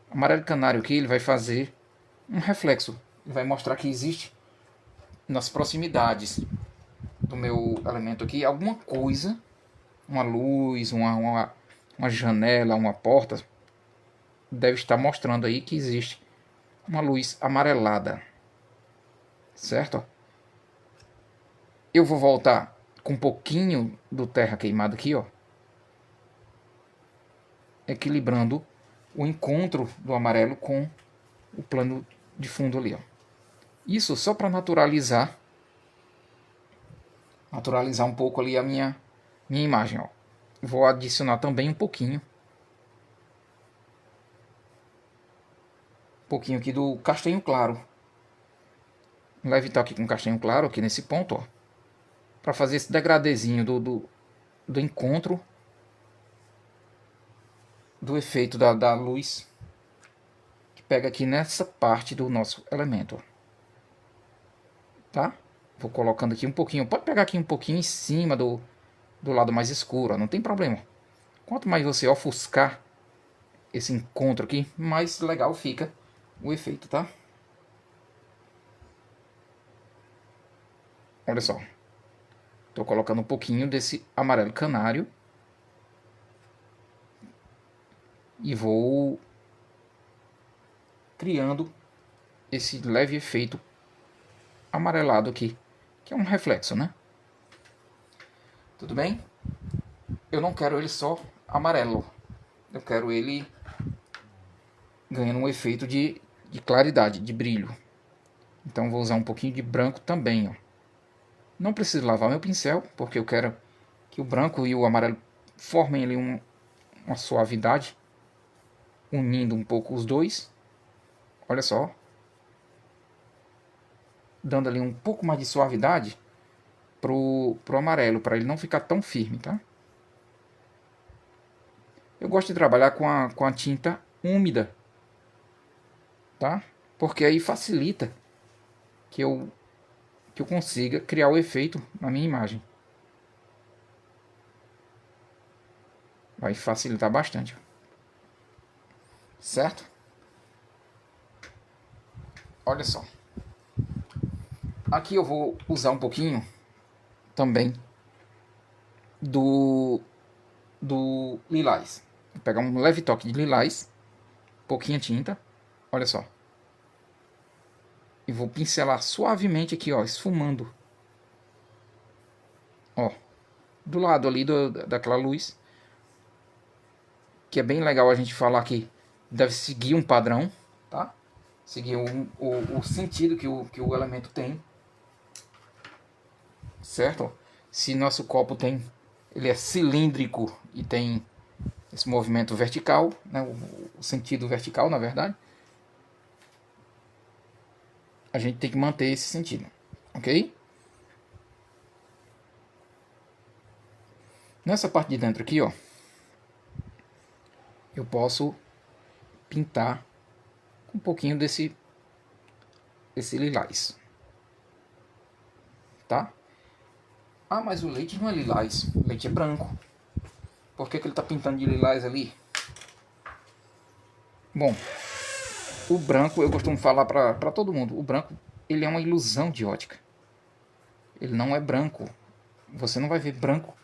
O amarelo canário aqui, ele vai fazer um reflexo. Ele vai mostrar que existe nas proximidades do meu elemento aqui alguma coisa, uma luz, uma janela, uma porta, deve estar mostrando aí que existe uma luz amarelada, certo? Eu vou voltar com um pouquinho do terra queimado aqui, ó, equilibrando o encontro do amarelo com o plano de fundo ali, ó. Isso só para naturalizar um pouco ali a minha imagem, ó. Vou adicionar também um pouquinho aqui do castanho claro, leve toque com castanho claro aqui nesse ponto, ó, para fazer esse degradezinho do encontro do efeito da luz que pega aqui nessa parte do nosso elemento, ó. Tá? Vou colocando aqui um pouquinho, pode pegar aqui um pouquinho em cima do lado mais escuro, ó, não tem problema. Quanto mais você ofuscar esse encontro aqui, mais legal fica o efeito, tá? Olha só. Tô colocando um pouquinho desse amarelo canário. E vou criando esse leve efeito amarelado aqui, que é um reflexo, né? Tudo bem? Eu não quero ele só amarelo. Eu quero ele ganhando um efeito de claridade, de brilho. Então vou usar um pouquinho de branco também, ó. Não preciso lavar meu pincel, porque eu quero que o branco e o amarelo formem ali uma suavidade, unindo um pouco os dois. Olha só. Dando ali um pouco mais de suavidade pro amarelo, para ele não ficar tão firme, tá? Eu gosto de trabalhar com a tinta úmida, tá? Porque aí facilita que eu consiga criar o efeito na minha imagem. Vai facilitar bastante. Certo? Olha só. Aqui eu vou usar um pouquinho também do lilás. Vou pegar um leve toque de lilás, pouquinha tinta, olha só. E vou pincelar suavemente aqui, ó, esfumando. Ó, do lado ali daquela luz. Que é bem legal a gente falar que deve seguir um padrão, tá? Seguir o sentido que o elemento tem. Certo? Se nosso copo ele é cilíndrico e tem esse movimento vertical, né, o sentido vertical, na verdade, a gente tem que manter esse sentido, ok? Nessa parte de dentro aqui, ó, eu posso pintar com um pouquinho desse lilás, tá? Ah, mas o leite não é lilás, o leite é branco. Por que ele está pintando de lilás ali? Bom, o branco, eu costumo falar para todo mundo, o branco ele é uma ilusão de ótica. Ele não é branco. Você não vai ver branco.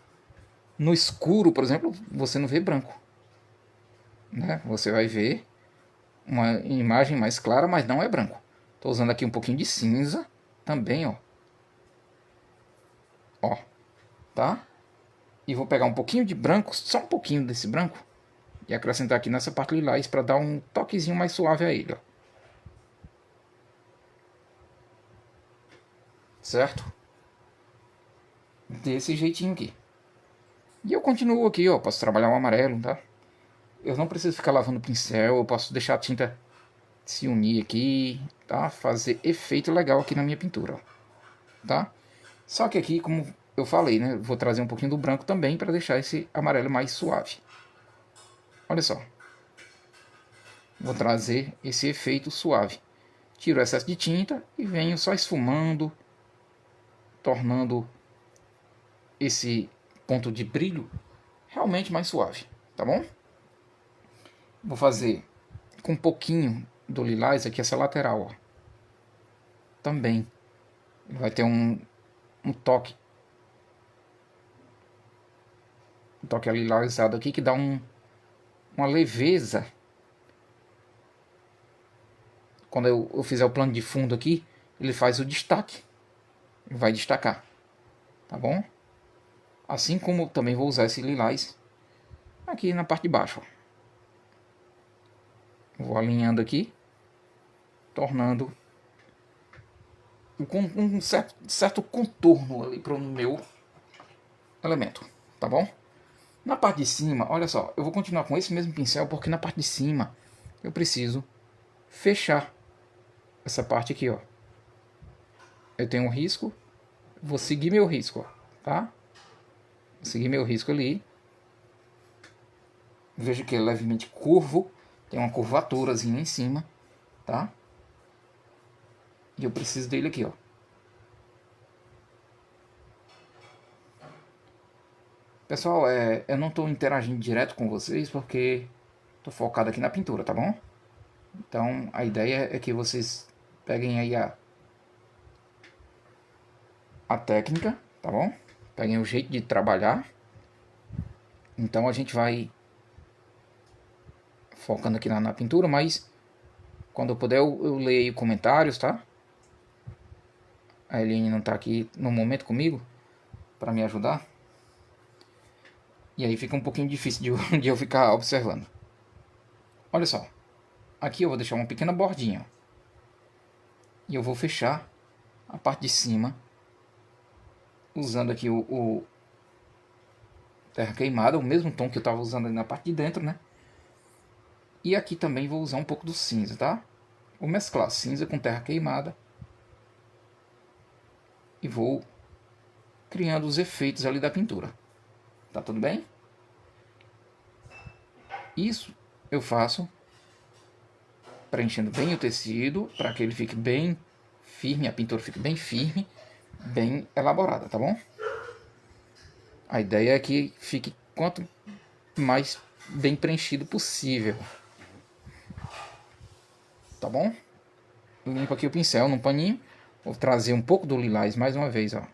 No escuro, por exemplo, você não vê branco. Né? Você vai ver uma imagem mais clara, mas não é branco. Estou usando aqui um pouquinho de cinza também, ó. Ó, tá? E vou pegar um pouquinho de branco, só um pouquinho desse branco, e acrescentar aqui nessa parte lilás para dar um toquezinho mais suave a ele, ó. Certo? Desse jeitinho aqui. E eu continuo aqui, ó. Posso trabalhar o amarelo, tá? Eu não preciso ficar lavando o pincel. Eu posso deixar a tinta se unir aqui, tá? Fazer efeito legal aqui na minha pintura, ó. Tá? Só que aqui, como eu falei, né? Vou trazer um pouquinho do branco também para deixar esse amarelo mais suave. Olha só. Vou trazer esse efeito suave. Tiro o excesso de tinta e venho só esfumando, tornando esse ponto de brilho realmente mais suave, tá bom? Vou fazer com um pouquinho do lilás aqui essa lateral, ó. Também vai ter um toque alilasado aqui que dá uma leveza. Quando eu fizer o plano de fundo aqui, ele faz o destaque, vai destacar, tá bom? Assim como também vou usar esse lilás aqui na parte de baixo, ó. Vou alinhando aqui, tornando um certo contorno ali para o meu elemento, tá bom? Na parte de cima, olha só, eu vou continuar com esse mesmo pincel porque na parte de cima eu preciso fechar essa parte aqui, ó. eu tenho um risco, vou seguir meu risco, ó, tá? Vou seguir meu risco ali. Vejo que ele é levemente curvo, tem uma curvaturazinha em cima, tá? E eu preciso dele aqui, ó. Pessoal, eu não estou interagindo direto com vocês porque estou focado aqui na pintura, tá bom? Então a ideia é que vocês peguem aí a técnica, tá bom? Peguem o jeito de trabalhar. Então a gente vai focando aqui na pintura, mas quando eu puder eu leio comentários, tá? A Eliane não tá aqui no momento comigo para me ajudar. E aí fica um pouquinho difícil de eu ficar observando. Olha só, aqui eu vou deixar uma pequena bordinha. E eu vou fechar a parte de cima usando aqui o terra queimada, o mesmo tom que eu estava usando ali na parte de dentro, né? E aqui também vou usar um pouco do cinza, tá? Vou mesclar cinza com terra queimada e vou criando os efeitos ali da pintura. Tá tudo bem? Isso eu faço preenchendo bem o tecido para que ele fique bem firme, a pintura fique bem firme, bem elaborada, tá bom? A ideia é que fique quanto mais bem preenchido possível, tá bom? Limpo aqui o pincel num paninho, vou trazer um pouco do lilás mais uma vez, ó,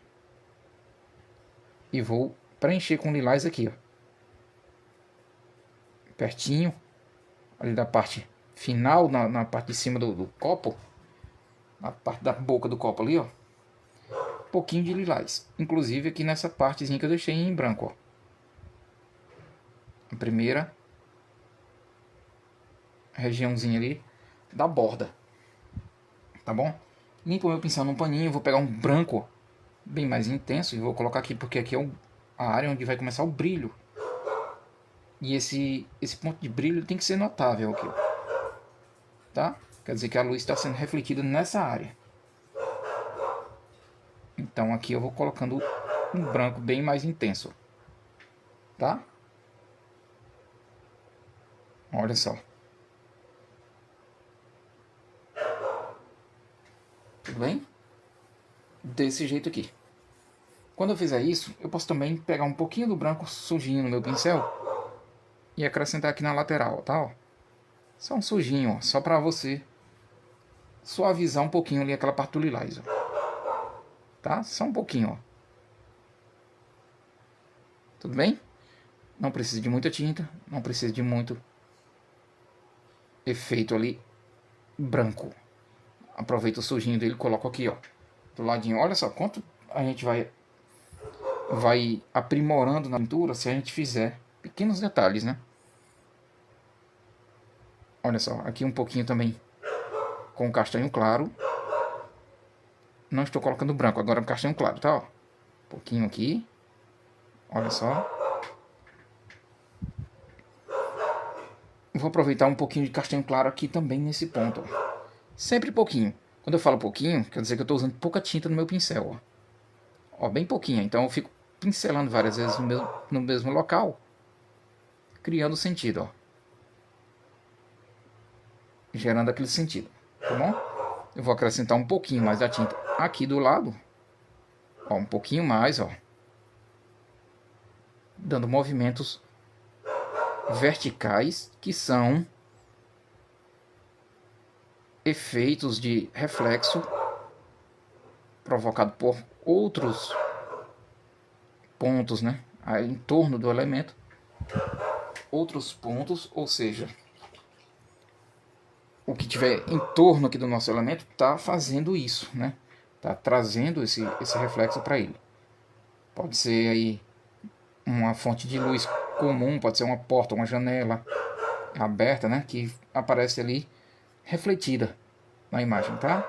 e vou preencher com lilás aqui, ó, pertinho ali da parte final, na parte de cima do copo, na parte da boca do copo ali, ó, um pouquinho de lilás, inclusive aqui nessa partezinha que eu deixei em branco, ó, a primeira regiãozinha ali da borda, tá bom? Limpo meu pincel num paninho, vou pegar um branco bem mais intenso e vou colocar aqui porque aqui é a área onde vai começar o brilho. E esse ponto de brilho tem que ser notável aqui, tá? Quer dizer que a luz está sendo refletida nessa área. Então aqui eu vou colocando um branco bem mais intenso, tá? Olha só. Tudo bem? Desse jeito aqui. Quando eu fizer isso, eu posso também pegar um pouquinho do branco sujinho no meu pincel e acrescentar aqui na lateral, tá? Ó. Só um sujinho, ó, só para você suavizar um pouquinho ali aquela parte do lilás, ó. Tá? Só um pouquinho, ó. Tudo bem? Não precisa de muita tinta, não precisa de muito efeito ali branco. Aproveita o sujinho dele e coloca aqui, ó, do ladinho. Olha só quanto a gente vai aprimorando na pintura se a gente fizer pequenos detalhes, né? Olha só, aqui um pouquinho também com castanho claro. Não estou colocando branco, agora castanho claro, tá? Ó. Um pouquinho aqui. Olha só. Vou aproveitar um pouquinho de castanho claro aqui também nesse ponto. Ó. Sempre pouquinho. Quando eu falo pouquinho, quer dizer que eu estou usando pouca tinta no meu pincel. Ó, bem pouquinho. Então eu fico pincelando várias vezes no mesmo local, criando sentido, ó. Gerando aquele sentido, tá bom? Eu vou acrescentar um pouquinho mais da tinta aqui do lado, ó, um pouquinho mais, ó, dando movimentos verticais que são efeitos de reflexo provocado por outros pontos, né, aí, em torno do elemento, outros pontos, ou seja, o que tiver em torno aqui do nosso elemento está fazendo isso, né? Está trazendo esse reflexo para ele. Pode ser aí uma fonte de luz comum, pode ser uma porta, uma janela aberta, né? Que aparece ali refletida na imagem, tá?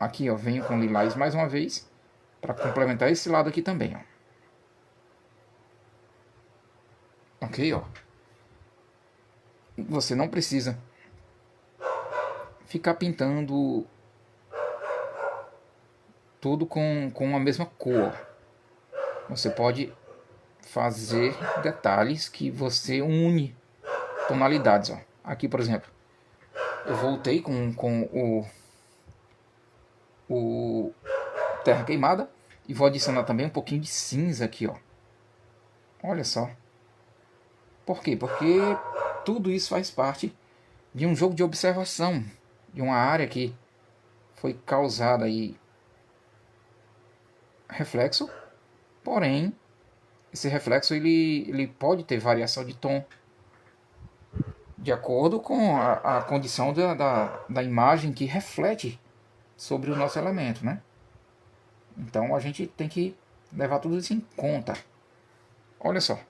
Aqui, ó, venho com lilás mais uma vez para complementar esse lado aqui também, ó. Ok, ó. Você não precisa ficar pintando tudo com a mesma cor. Você pode fazer detalhes que você une tonalidades. Ó. Aqui, por exemplo, eu voltei com o terra queimada e vou adicionar também um pouquinho de cinza aqui. Ó. Olha só. Por quê? Porque tudo isso faz parte de um jogo de observação, de uma área que foi causada aí reflexo, porém esse reflexo ele pode ter variação de tom de acordo com a condição da imagem que reflete sobre o nosso elemento, né? Então a gente tem que levar tudo isso em conta. Olha só,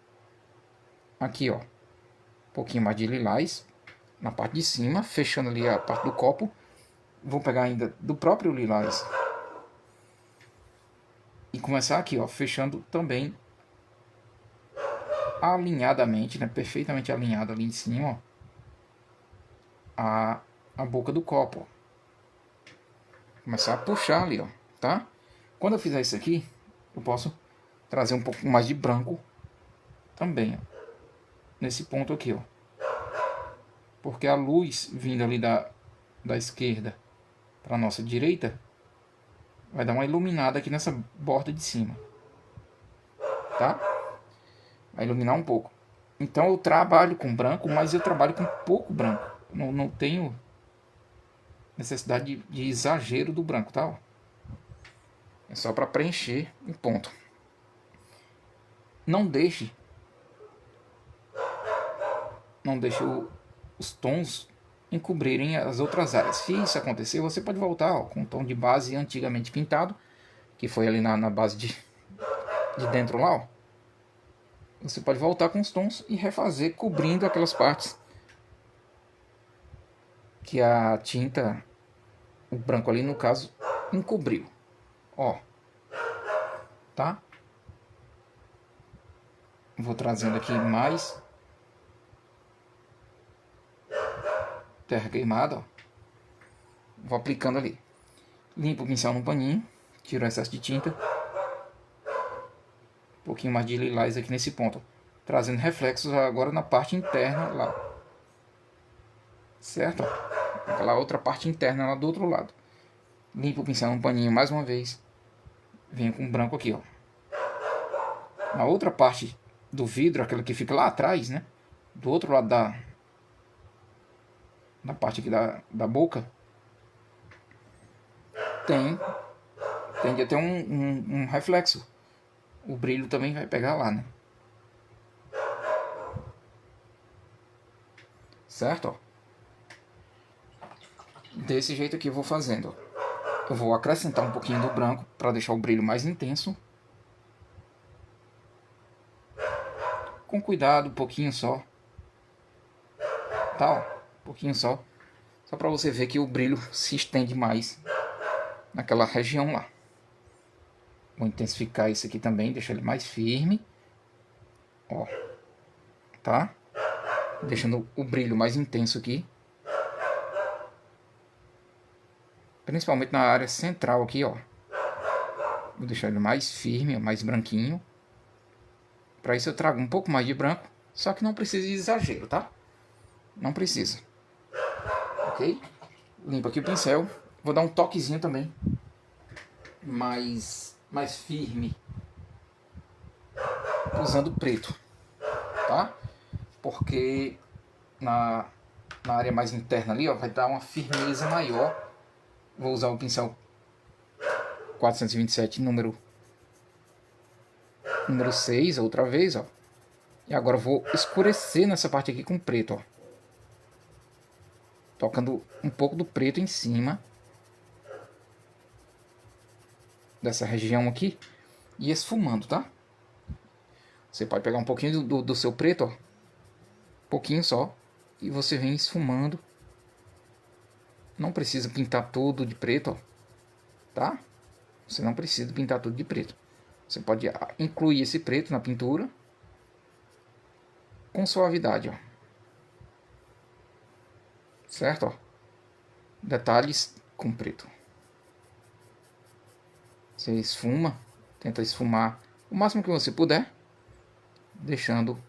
aqui ó, um pouquinho mais de lilás na parte de cima, fechando ali a parte do copo. Vou pegar ainda do próprio lilás e começar aqui ó, fechando também alinhadamente, né? Perfeitamente alinhado ali em cima, ó, a boca do copo. Ó. Começar a puxar ali, ó, tá? Quando eu fizer isso aqui, eu posso trazer um pouco mais de branco também, ó, nesse ponto aqui, ó. Porque a luz vindo ali da esquerda para a nossa direita vai dar uma iluminada aqui nessa borda de cima, tá? Vai iluminar um pouco. Então eu trabalho com branco, mas eu trabalho com pouco branco. Não tenho necessidade de exagero do branco, tá? É só para preencher um ponto. Não deixe os tons encobrirem as outras áreas. Se isso acontecer, você pode voltar ó, com o tom de base antigamente pintado, que foi ali na base de dentro lá. Ó. Você pode voltar com os tons e refazer cobrindo aquelas partes que a tinta, o branco ali no caso, encobriu. Ó, tá? Vou trazendo aqui mais terra queimada, ó. Vou aplicando ali. Limpo o pincel no paninho, tiro o excesso de tinta. Um pouquinho mais de lilás aqui nesse ponto, ó. Trazendo reflexos agora na parte interna lá. Certo? Aquela outra parte interna lá do outro lado. Limpo o pincel no paninho mais uma vez. Venho com branco aqui, ó. Na outra parte do vidro, aquela que fica lá atrás, né? Do outro lado da parte aqui da boca, tende a ter um reflexo. O brilho também vai pegar lá, né? Certo? Ó. Desse jeito aqui eu vou fazendo. Ó. Eu vou acrescentar um pouquinho do branco para deixar o brilho mais intenso. Com cuidado, um pouquinho só. Tá, ó, um pouquinho só. Só para você ver que o brilho se estende mais naquela região lá. Vou intensificar isso aqui também, deixar ele mais firme. Ó, tá? Deixando o brilho mais intenso aqui. Principalmente na área central aqui, ó. Vou deixar ele mais firme, mais branquinho. Para isso eu trago um pouco mais de branco. Só que não precisa de exagero, tá? Não precisa. Ok? Limpo aqui o pincel. Vou dar um toquezinho também. Mais firme. Usando preto. Tá? Porque na área mais interna ali, ó, vai dar uma firmeza maior. Vou usar o pincel 427 número 6 outra vez, ó. E agora eu vou escurecer nessa parte aqui com preto, ó. Tocando um pouco do preto em cima dessa região aqui e esfumando, tá? Você pode pegar um pouquinho do seu preto, ó. Um pouquinho só. E você vem esfumando. Não precisa pintar tudo de preto, ó. Tá? Você não precisa pintar tudo de preto. Você pode incluir esse preto na pintura com suavidade, ó. Certo? Ó. Detalhes com preto. Você esfuma, tenta esfumar o máximo que você puder, deixando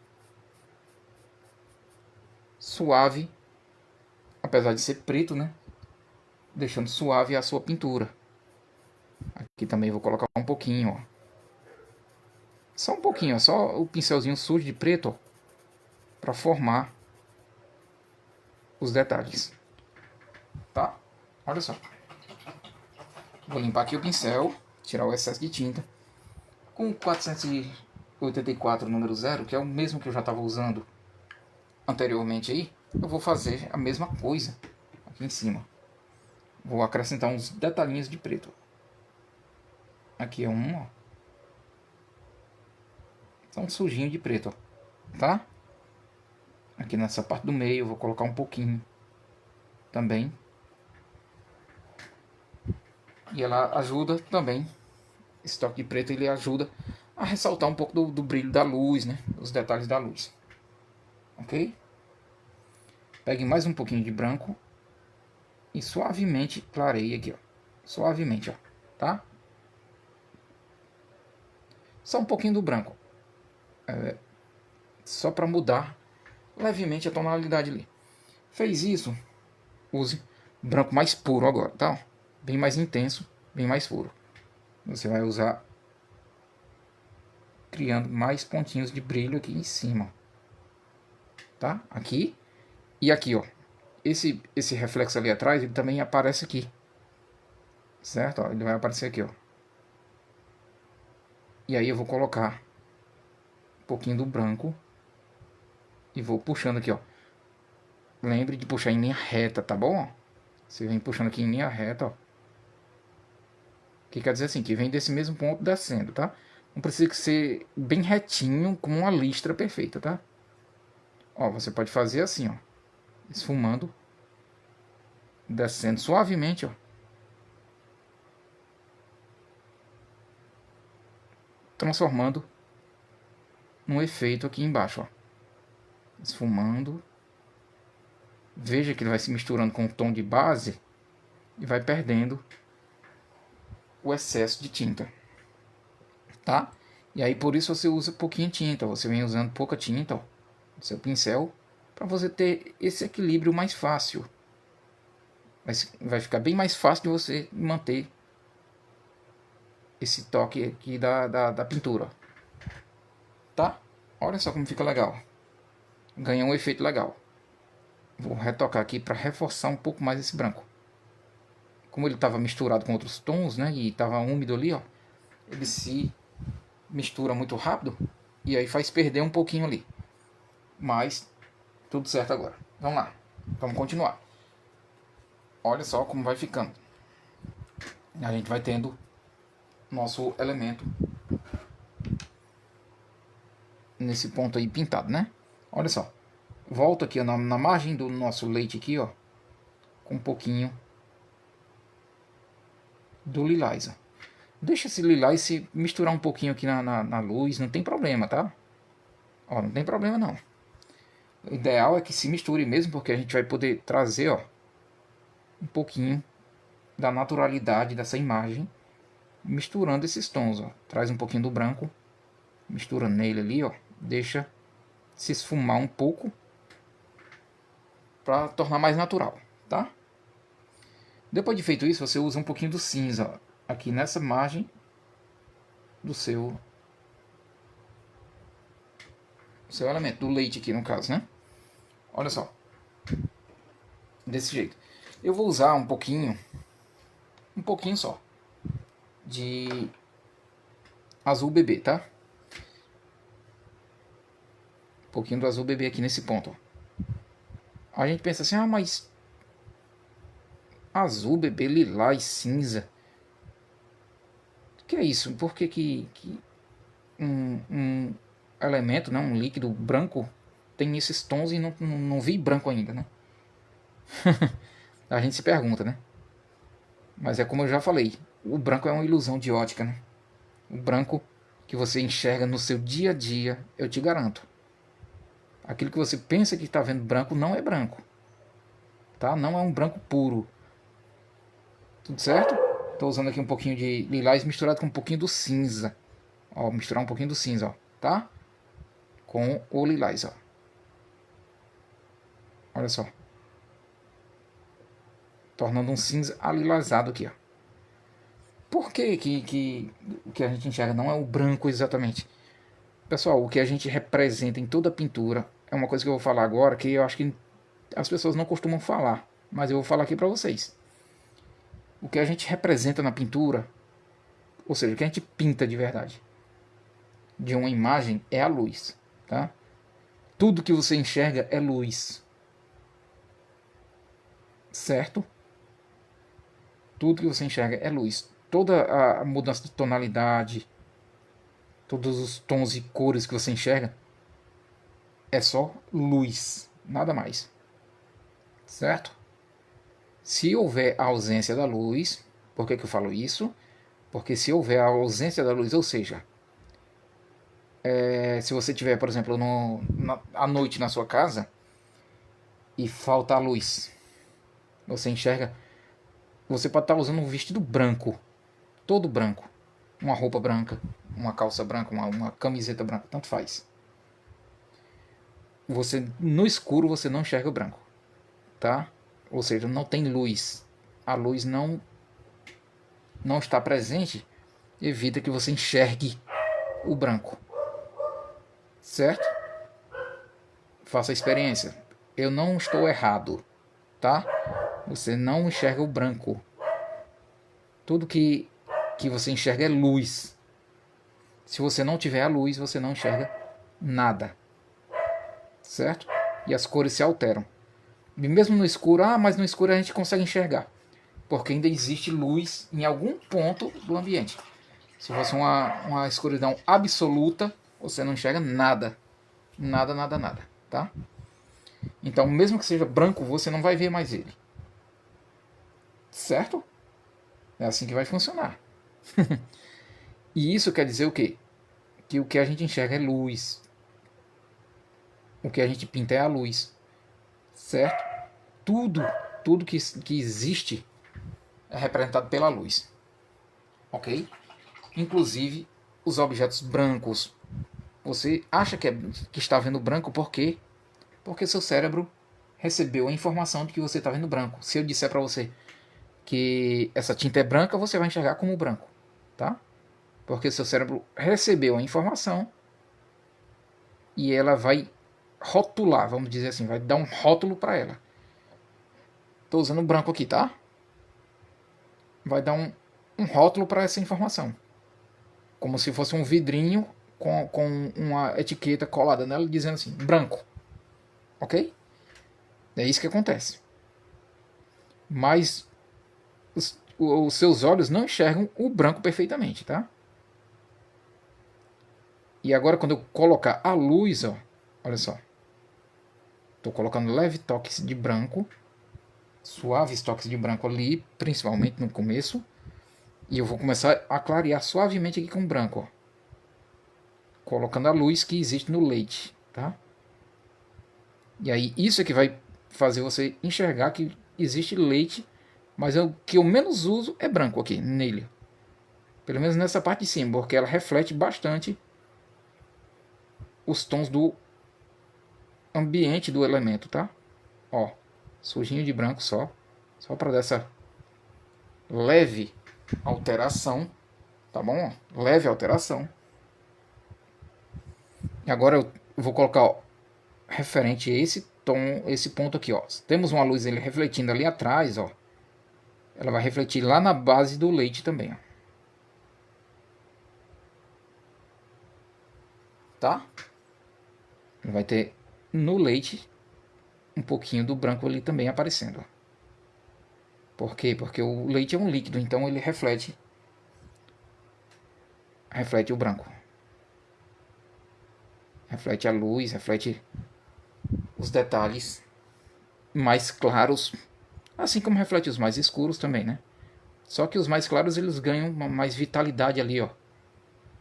suave, apesar de ser preto, né? Deixando suave a sua pintura. Aqui também vou colocar um pouquinho, ó. Só um pouquinho, ó. Só o pincelzinho sujo de preto, ó, para formar os detalhes. Tá? Olha só. Vou limpar aqui o pincel, tirar o excesso de tinta. Com 484 número 0, que é o mesmo que eu já estava usando anteriormente aí, eu vou fazer a mesma coisa aqui em cima. Vou acrescentar uns detalhinhos de preto. Aqui é um, ó. Só um sujinho de preto, ó. Tá? Aqui nessa parte do meio eu vou colocar um pouquinho também. E ela ajuda também. Esse toque de preto ele ajuda a ressaltar um pouco do brilho da luz, né? Os detalhes da luz. Ok? Pegue mais um pouquinho de branco e suavemente clareie aqui, ó. Suavemente, ó. Tá? Só um pouquinho do branco. Só para mudar levemente a tonalidade ali. Fez isso, use branco mais puro agora, tá? Bem mais intenso, bem mais puro. Você vai usar criando mais pontinhos de brilho aqui em cima, tá? Aqui e aqui, ó. Esse reflexo ali atrás, ele também aparece aqui, certo? Ó, ele vai aparecer aqui, ó. E aí eu vou colocar um pouquinho do branco e vou puxando aqui, ó. Lembre de puxar em linha reta, tá bom? Você vem puxando aqui em linha reta, ó. Que quer dizer assim, que vem desse mesmo ponto descendo, tá? Não precisa ser bem retinho, como uma listra perfeita, tá? Ó, você pode fazer assim, ó. Esfumando. Descendo suavemente, ó. Transformando num efeito aqui embaixo, ó. Esfumando. Veja que ele vai se misturando com o tom de base e vai perdendo o excesso de tinta, tá? E aí por isso você usa pouquinha tinta, você vem usando pouca tinta, ó, no seu pincel, para você ter esse equilíbrio mais fácil. Vai ficar bem mais fácil de você manter esse toque aqui da pintura, tá? Olha só como fica legal, ganha um efeito legal. Vou retocar aqui para reforçar um pouco mais esse branco. Como ele estava misturado com outros tons, né, e estava úmido ali, ó, ele se mistura muito rápido e aí faz perder um pouquinho ali. Mas tudo certo agora. Vamos lá, vamos continuar. Olha só como vai ficando. A gente vai tendo nosso elemento nesse ponto aí pintado, né? Olha só. Volto aqui na margem do nosso leite aqui, ó, com um pouquinho do lilás. Ó. Deixa esse lilás se misturar um pouquinho aqui na luz, não tem problema, tá? Ó, não tem problema não. O ideal é que se misture mesmo, porque a gente vai poder trazer, ó, um pouquinho da naturalidade dessa imagem, misturando esses tons, ó. Traz um pouquinho do branco, mistura nele ali, ó, deixa se esfumar um pouco para tornar mais natural, tá? Depois de feito isso, você usa um pouquinho do cinza, ó, aqui nessa margem do seu elemento, do leite aqui no caso, né? Olha só, desse jeito. Eu vou usar um pouquinho só, de azul bebê, tá? Um pouquinho do azul bebê aqui nesse ponto, ó. A gente pensa assim, ah, mas azul bebê, lilás, cinza. O que é isso? Por que um elemento, né, um líquido branco tem esses tons e não vi branco ainda, né? A gente se pergunta, né? Mas é como eu já falei, o branco é uma ilusão de ótica, né? O branco que você enxerga no seu dia a dia, eu te garanto. Aquilo que você pensa que está vendo branco não é branco, tá? Não é um branco puro. Tudo certo? Tô usando aqui um pouquinho de lilás misturado com um pouquinho do cinza. Ó, misturar um pouquinho do cinza, ó, tá? Com o lilás, ó. Olha só. Tornando um cinza alilasado aqui, ó. Por que o que a gente enxerga não é o branco exatamente? Pessoal, o que a gente representa em toda a pintura é uma coisa que eu vou falar agora que eu acho que as pessoas não costumam falar, mas eu vou falar aqui para vocês. O que a gente representa na pintura, ou seja, o que a gente pinta de verdade, de uma imagem é a luz, tá? Tudo que você enxerga é luz, certo? Tudo que você enxerga é luz. Toda a mudança de tonalidade, todos os tons e cores que você enxerga é só luz, nada mais, certo? Se houver a ausência da luz, por que eu falo isso? Porque se houver a ausência da luz, ou seja, se você tiver, por exemplo, à noite na sua casa e falta a luz, você enxerga, você pode estar usando um vestido branco, todo branco, uma roupa branca, uma calça branca, uma camiseta branca, tanto faz. Você no escuro você não enxerga o branco, tá? Ou seja, não tem luz. A luz não está presente, evita que você enxergue o branco, certo? Faça a experiência. Eu não estou errado, tá? Você não enxerga o branco. Tudo que você enxerga é luz. Se você não tiver a luz, você não enxerga nada, certo? E as cores se alteram. E mesmo no escuro, mas no escuro a gente consegue enxergar, porque ainda existe luz em algum ponto do ambiente. Se fosse uma escuridão absoluta, você não enxerga nada. Nada, nada, nada, tá? Então, mesmo que seja branco, você não vai ver mais ele. Certo? É assim que vai funcionar. E isso quer dizer o quê? Que o que a gente enxerga é luz. O que a gente pinta é a luz. Certo? Tudo que existe é representado pela luz. Ok? Inclusive os objetos brancos. Você acha que está vendo branco por quê? Porque seu cérebro recebeu a informação de que você está vendo branco. Se eu disser para você que essa tinta é branca, você vai enxergar como branco, tá? Porque seu cérebro recebeu a informação e ela vai rotular, vamos dizer assim, vai dar um rótulo para ela. Estou usando branco aqui, tá? Vai dar um rótulo para essa informação, como se fosse um vidrinho com uma etiqueta colada nela dizendo assim, branco, ok? É isso que acontece. Mas os seus olhos não enxergam o branco perfeitamente, tá? E agora quando eu colocar a luz, ó, olha só. Estou colocando leve toques de branco, suaves toques de branco ali, principalmente no começo. E eu vou começar a clarear suavemente aqui com branco, ó. Colocando a luz que existe no leite, tá? E aí isso é que vai fazer você enxergar que existe leite, mas o que eu menos uso é branco aqui nele. Pelo menos nessa parte de cima, porque ela reflete bastante os tons do ambiente do elemento, tá? Ó, sujinho de branco só para dar essa leve alteração, tá bom? Leve alteração. E agora eu vou colocar, ó, referente a esse tom, esse ponto aqui, ó. Temos uma luz ele refletindo ali atrás, ó. Ela vai refletir lá na base do leite também, ó. Tá? Vai ter no leite um pouquinho do branco ali também aparecendo. Por quê? Porque o leite é um líquido, então ele reflete o branco. Reflete a luz, reflete os detalhes mais claros, assim como reflete os mais escuros também, né? Só que os mais claros eles ganham mais vitalidade ali, ó.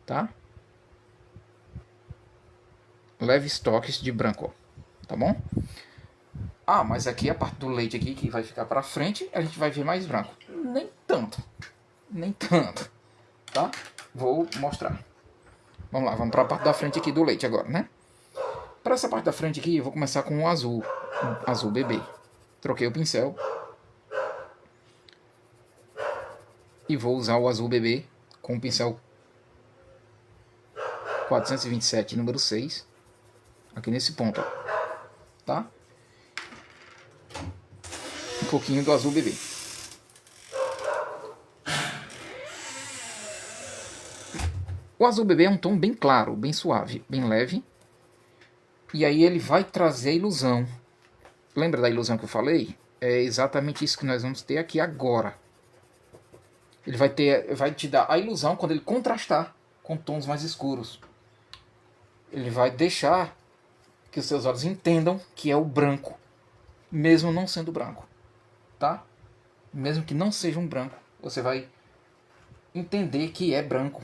Tá? Leves toques de branco, ó. Tá bom? Mas aqui a parte do leite aqui que vai ficar para frente, a gente vai ver mais branco. Nem tanto. nem tanto, tá? Vou mostrar. Vamos lá, vamos para a parte da frente aqui do leite agora, né? Para essa parte da frente aqui, eu vou começar com o azul bebê. Troquei o pincel e vou usar o azul bebê com o pincel 427, número 6, aqui nesse ponto, ó, tá? Um pouquinho do azul bebê. O azul bebê é um tom bem claro, bem suave, bem leve. E aí ele vai trazer a ilusão. Lembra da ilusão que eu falei? É exatamente isso que nós vamos ter aqui agora. Ele vai te dar a ilusão quando ele contrastar com tons mais escuros. Ele vai deixar que os seus olhos entendam que é o branco, mesmo não sendo branco, tá? Mesmo que não seja um branco, você vai entender que é branco.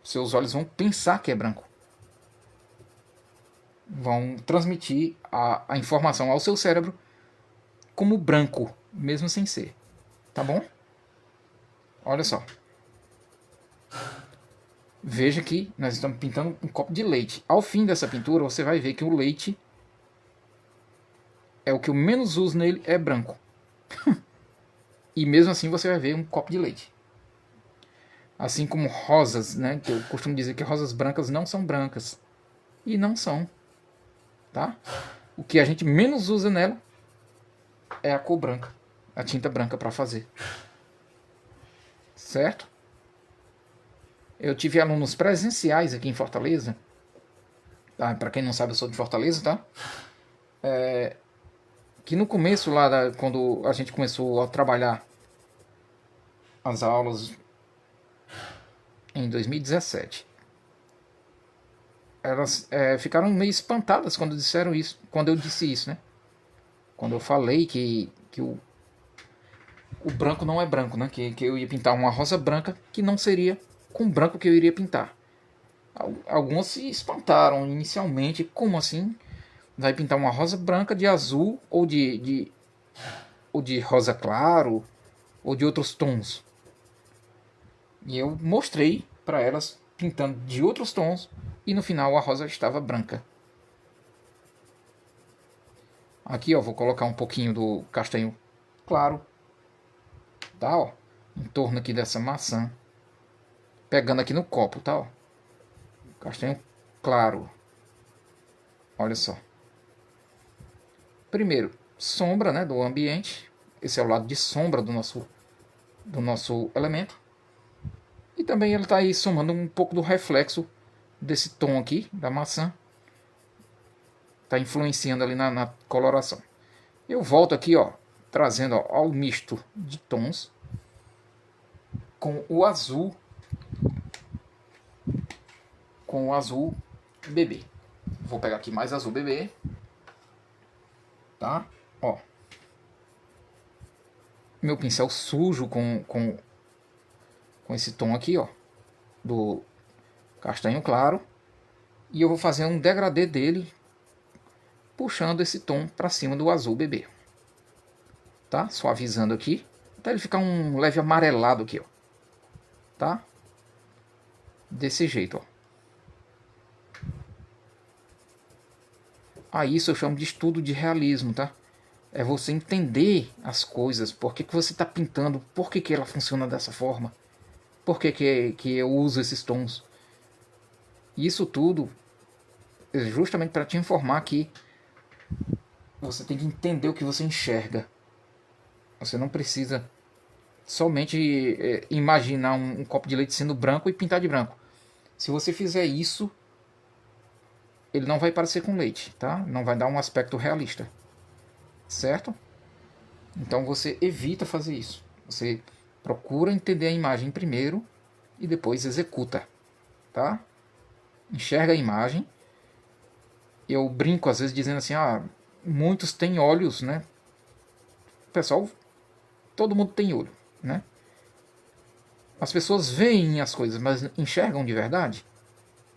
Seus olhos vão pensar que é branco. Vão transmitir a informação ao seu cérebro como branco, mesmo sem ser. Tá bom? Olha só. Veja que nós estamos pintando um copo de leite. Ao fim dessa pintura, você vai ver que o leite é o que eu menos uso nele, é branco. E mesmo assim você vai ver um copo de leite. Assim como rosas, né? Que eu costumo dizer que rosas brancas não são brancas. E não são. Tá? O que a gente menos usa nela é a cor branca. A tinta branca para fazer. Certo? Eu tive alunos presenciais aqui em Fortaleza. Tá? Para quem não sabe, eu sou de Fortaleza, tá? Que no começo lá, quando a gente começou a trabalhar as aulas em 2017, elas ficaram meio espantadas quando disseram isso, quando eu disse isso, né? Quando eu falei que o branco não é branco, né? Que eu ia pintar uma rosa branca que não seria com o branco que eu iria pintar. Alguns se espantaram inicialmente. Como assim? Vai pintar uma rosa branca de azul ou de rosa claro ou de outros tons? E eu mostrei para elas pintando de outros tons e no final a rosa estava branca. Aqui, ó, vou colocar um pouquinho do castanho claro, tá, ó, em torno aqui dessa maçã, pegando aqui no copo, tá, ó, castanho claro. Olha só. Primeiro, sombra, né, do ambiente. Esse é o lado de sombra do nosso elemento. E também ele está aí somando um pouco do reflexo desse tom aqui da maçã. Está influenciando ali na coloração. Eu volto aqui, ó, trazendo ó, ao misto de tons com o azul bebê. Vou pegar aqui mais azul bebê, tá? Ó, meu pincel sujo com esse tom aqui, ó, do castanho claro, e eu vou fazer um degradê dele puxando esse tom para cima do azul bebê, tá? Suavizando aqui até ele ficar um leve amarelado aqui, ó, tá? Desse jeito, ó. A isso eu chamo de estudo de realismo, tá? É você entender as coisas, por que você está pintando, por que ela funciona dessa forma, por que eu uso esses tons. Isso tudo é justamente para te informar que você tem que entender o que você enxerga. Você não precisa somente imaginar um copo de leite sendo branco e pintar de branco. Se você fizer isso, ele não vai parecer com leite, tá? Não vai dar um aspecto realista, certo? Então você evita fazer isso. Você procura entender a imagem primeiro e depois executa, tá? Enxerga a imagem. Eu brinco às vezes dizendo assim, muitos têm olhos, né? Pessoal, todo mundo tem olho, né? As pessoas veem as coisas, mas enxergam de verdade?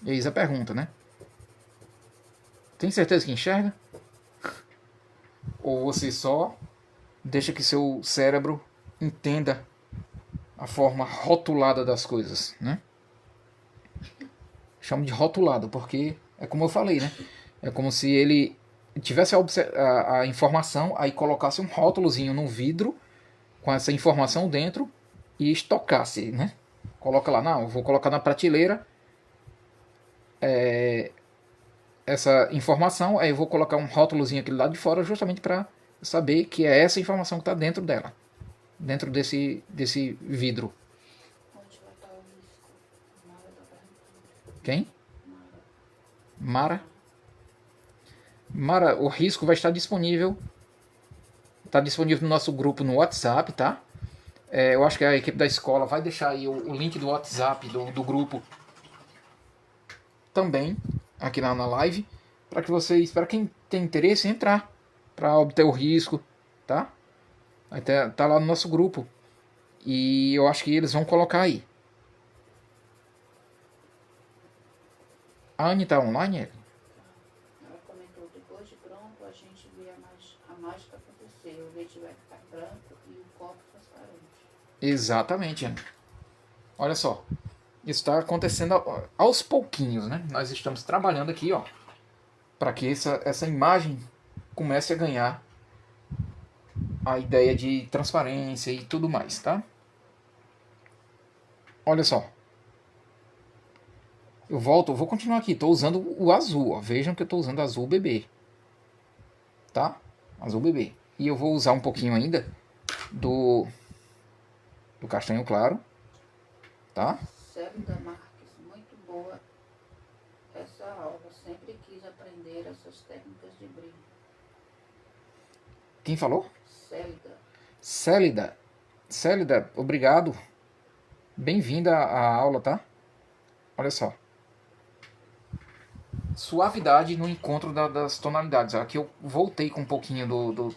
Eis a pergunta, né? Tem certeza que enxerga? Ou você só deixa que seu cérebro entenda a forma rotulada das coisas, né? Chamo de rotulado, porque é como eu falei, né? É como se ele tivesse a informação, aí colocasse um rótulozinho no vidro com essa informação dentro e estocasse, né? Coloca lá, não, eu vou colocar na prateleira essa informação, aí eu vou colocar um rótulozinho aqui do lado de fora justamente para saber que é essa informação que está dentro dela, dentro desse vidro. Onde vai estar o risco? Mara da pergunta. Quem? Mara. Mara? Mara, o risco vai estar disponível. Está disponível no nosso grupo no WhatsApp, tá? Eu acho que a equipe da escola vai deixar aí o link do WhatsApp do grupo também aqui na live para que vocês, para quem tem interesse, entrar para obter o risco, tá? Tá lá no nosso grupo e eu acho que eles vão colocar aí. A Anne tá online? Ela comentou, depois de pronto, a gente vê a mágica acontecer. O leite vai ficar branco e o copo transparente. Exatamente, Anne. Olha só. Isso está acontecendo aos pouquinhos, né? Nós estamos trabalhando aqui, ó, para que essa imagem comece a ganhar a ideia de transparência e tudo mais, tá? Olha só. Eu vou continuar aqui. Estou usando o azul, ó. Vejam que eu estou usando azul bebê, tá? Azul bebê. E eu vou usar um pouquinho ainda do castanho claro, tá? Célida Marques, muito boa essa aula. Sempre quis aprender essas técnicas de brilho. Quem falou? Célida. Célida. Célida, obrigado. Bem-vinda à aula, tá? Olha só. Suavidade no encontro das tonalidades. Aqui eu voltei com um pouquinho do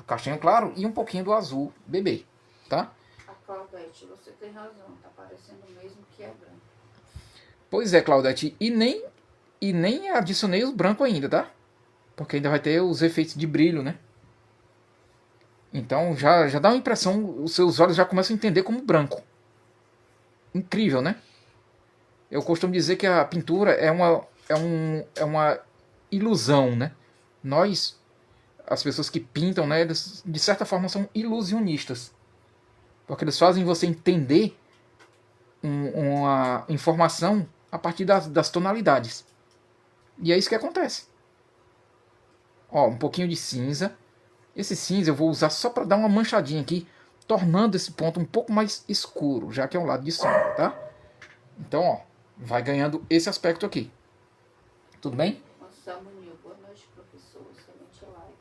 castanho claro e um pouquinho do azul bebê, tá? A Claudete, você tem razão, tá parecendo mesmo que é branco. Pois é, Claudete, e nem adicionei os brancos ainda, tá? Porque ainda vai ter os efeitos de brilho, né? Então já dá uma impressão, os seus olhos já começam a entender como branco. Incrível, né? Eu costumo dizer que a pintura é uma ilusão, né? Nós, as pessoas que pintam, né, eles, de certa forma são ilusionistas. Porque eles fazem você entender uma informação a partir das tonalidades. E é isso que acontece. Ó, um pouquinho de cinza. Esse cinza eu vou usar só para dar uma manchadinha aqui, tornando esse ponto um pouco mais escuro, já que é um lado de sombra, tá? Então, ó, vai ganhando esse aspecto aqui. Tudo bem? Anselmo Nil, boa noite, professor. Excelente live.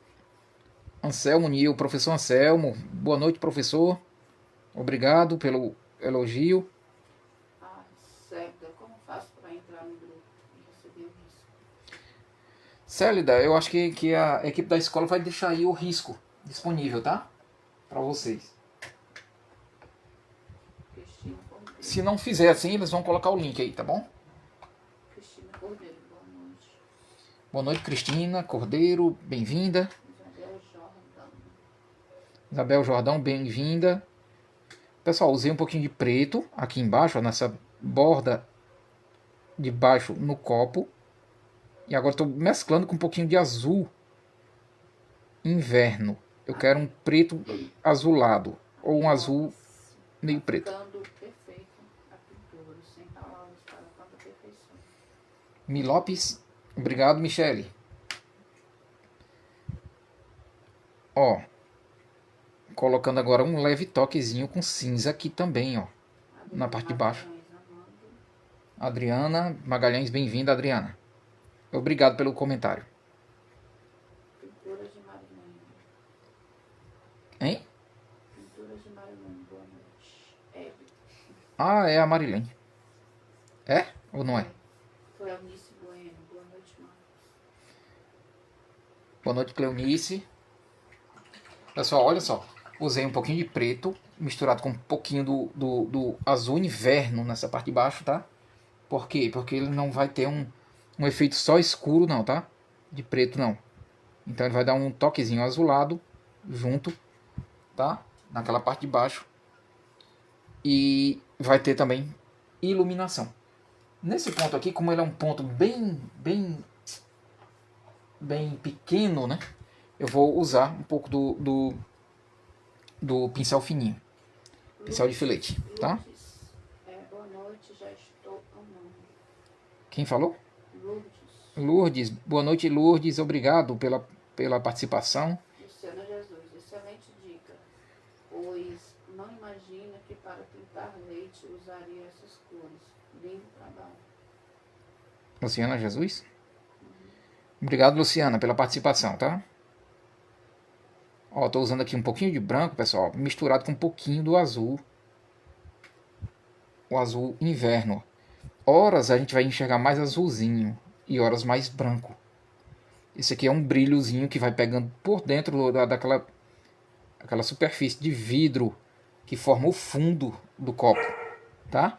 Anselmo Nil, professor Anselmo. Boa noite, professor. Obrigado pelo elogio. Ah, Célida, como faço para entrar no grupo e receber o risco? Célida, eu acho que a equipe da escola vai deixar aí o risco disponível, tá? Para vocês. Cristina Cordeiro. Se não fizer assim, eles vão colocar o link aí, tá bom? Cristina Cordeiro, boa noite. Boa noite, Cristina Cordeiro, bem-vinda. Isabel Jordão. Isabel Jordão, bem-vinda. Pessoal, usei um pouquinho de preto aqui embaixo, ó, nessa borda de baixo no copo. E agora estou mesclando com um pouquinho de azul inverno. Eu quero um preto azulado, ou um azul meio preto. Ficando perfeito a pintura, sem palavras para tanta perfeição. Milopes, obrigado, Michele. Ó, colocando agora um leve toquezinho com cinza aqui também, ó, na parte de baixo. Adriana Magalhães, bem-vinda, Adriana. Obrigado pelo comentário. Pintura de Marilene. Hein? Pintura de Marilene, boa noite. Hebe. Ah, é a Marilene. É ou não é? Foi Eunice Bueno, boa noite, Marcos. Boa noite, Cleonice. Pessoal, olha só. Usei um pouquinho de preto, misturado com um pouquinho do azul inverno nessa parte de baixo, tá? Por quê? Porque ele não vai ter um efeito só escuro, não, tá? De preto, não. Então ele vai dar um toquezinho azulado junto, tá? Naquela parte de baixo. e vai ter também iluminação. Nesse ponto aqui, como ele é um ponto bem pequeno, né? Eu vou usar um pouco do pincel fininho, pincel de filete, tá? Boa noite, já estou amando. Quem falou? Lourdes. Lourdes, boa noite, Lourdes, obrigado pela participação. Luciana Jesus, excelente dica, pois não imagina que para pintar leite usaria essas cores. Lindo trabalho. Luciana Jesus? Obrigado, Luciana, pela participação, tá? Ó, tô usando aqui um pouquinho de branco, pessoal, misturado com um pouquinho do azul. O azul inverno. Horas a gente vai enxergar mais azulzinho e horas mais branco. Esse aqui é um brilhozinho que vai pegando por dentro daquela superfície de vidro que forma o fundo do copo, tá?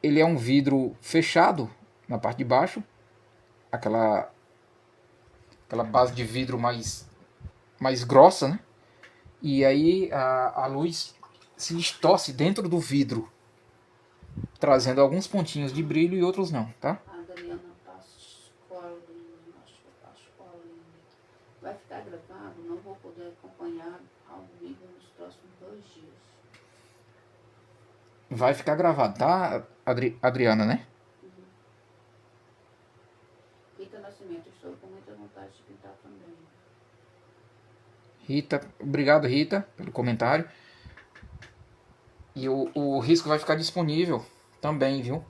Ele é um vidro fechado na parte de baixo, aquela base de vidro mais grossa, né? E aí a luz se distorce dentro do vidro, trazendo alguns pontinhos de brilho e outros não, tá? A Adriana Pasqualini, acho que é Pasqualini. Vai ficar gravado? Não vou poder acompanhar ao vivo nos próximos 2 dias. Vai ficar gravado, tá, Adriana, né? Rita Nascimento, estou com muita vontade de pintar também. Rita, obrigado, Rita, pelo comentário. E o risco vai ficar disponível também, viu?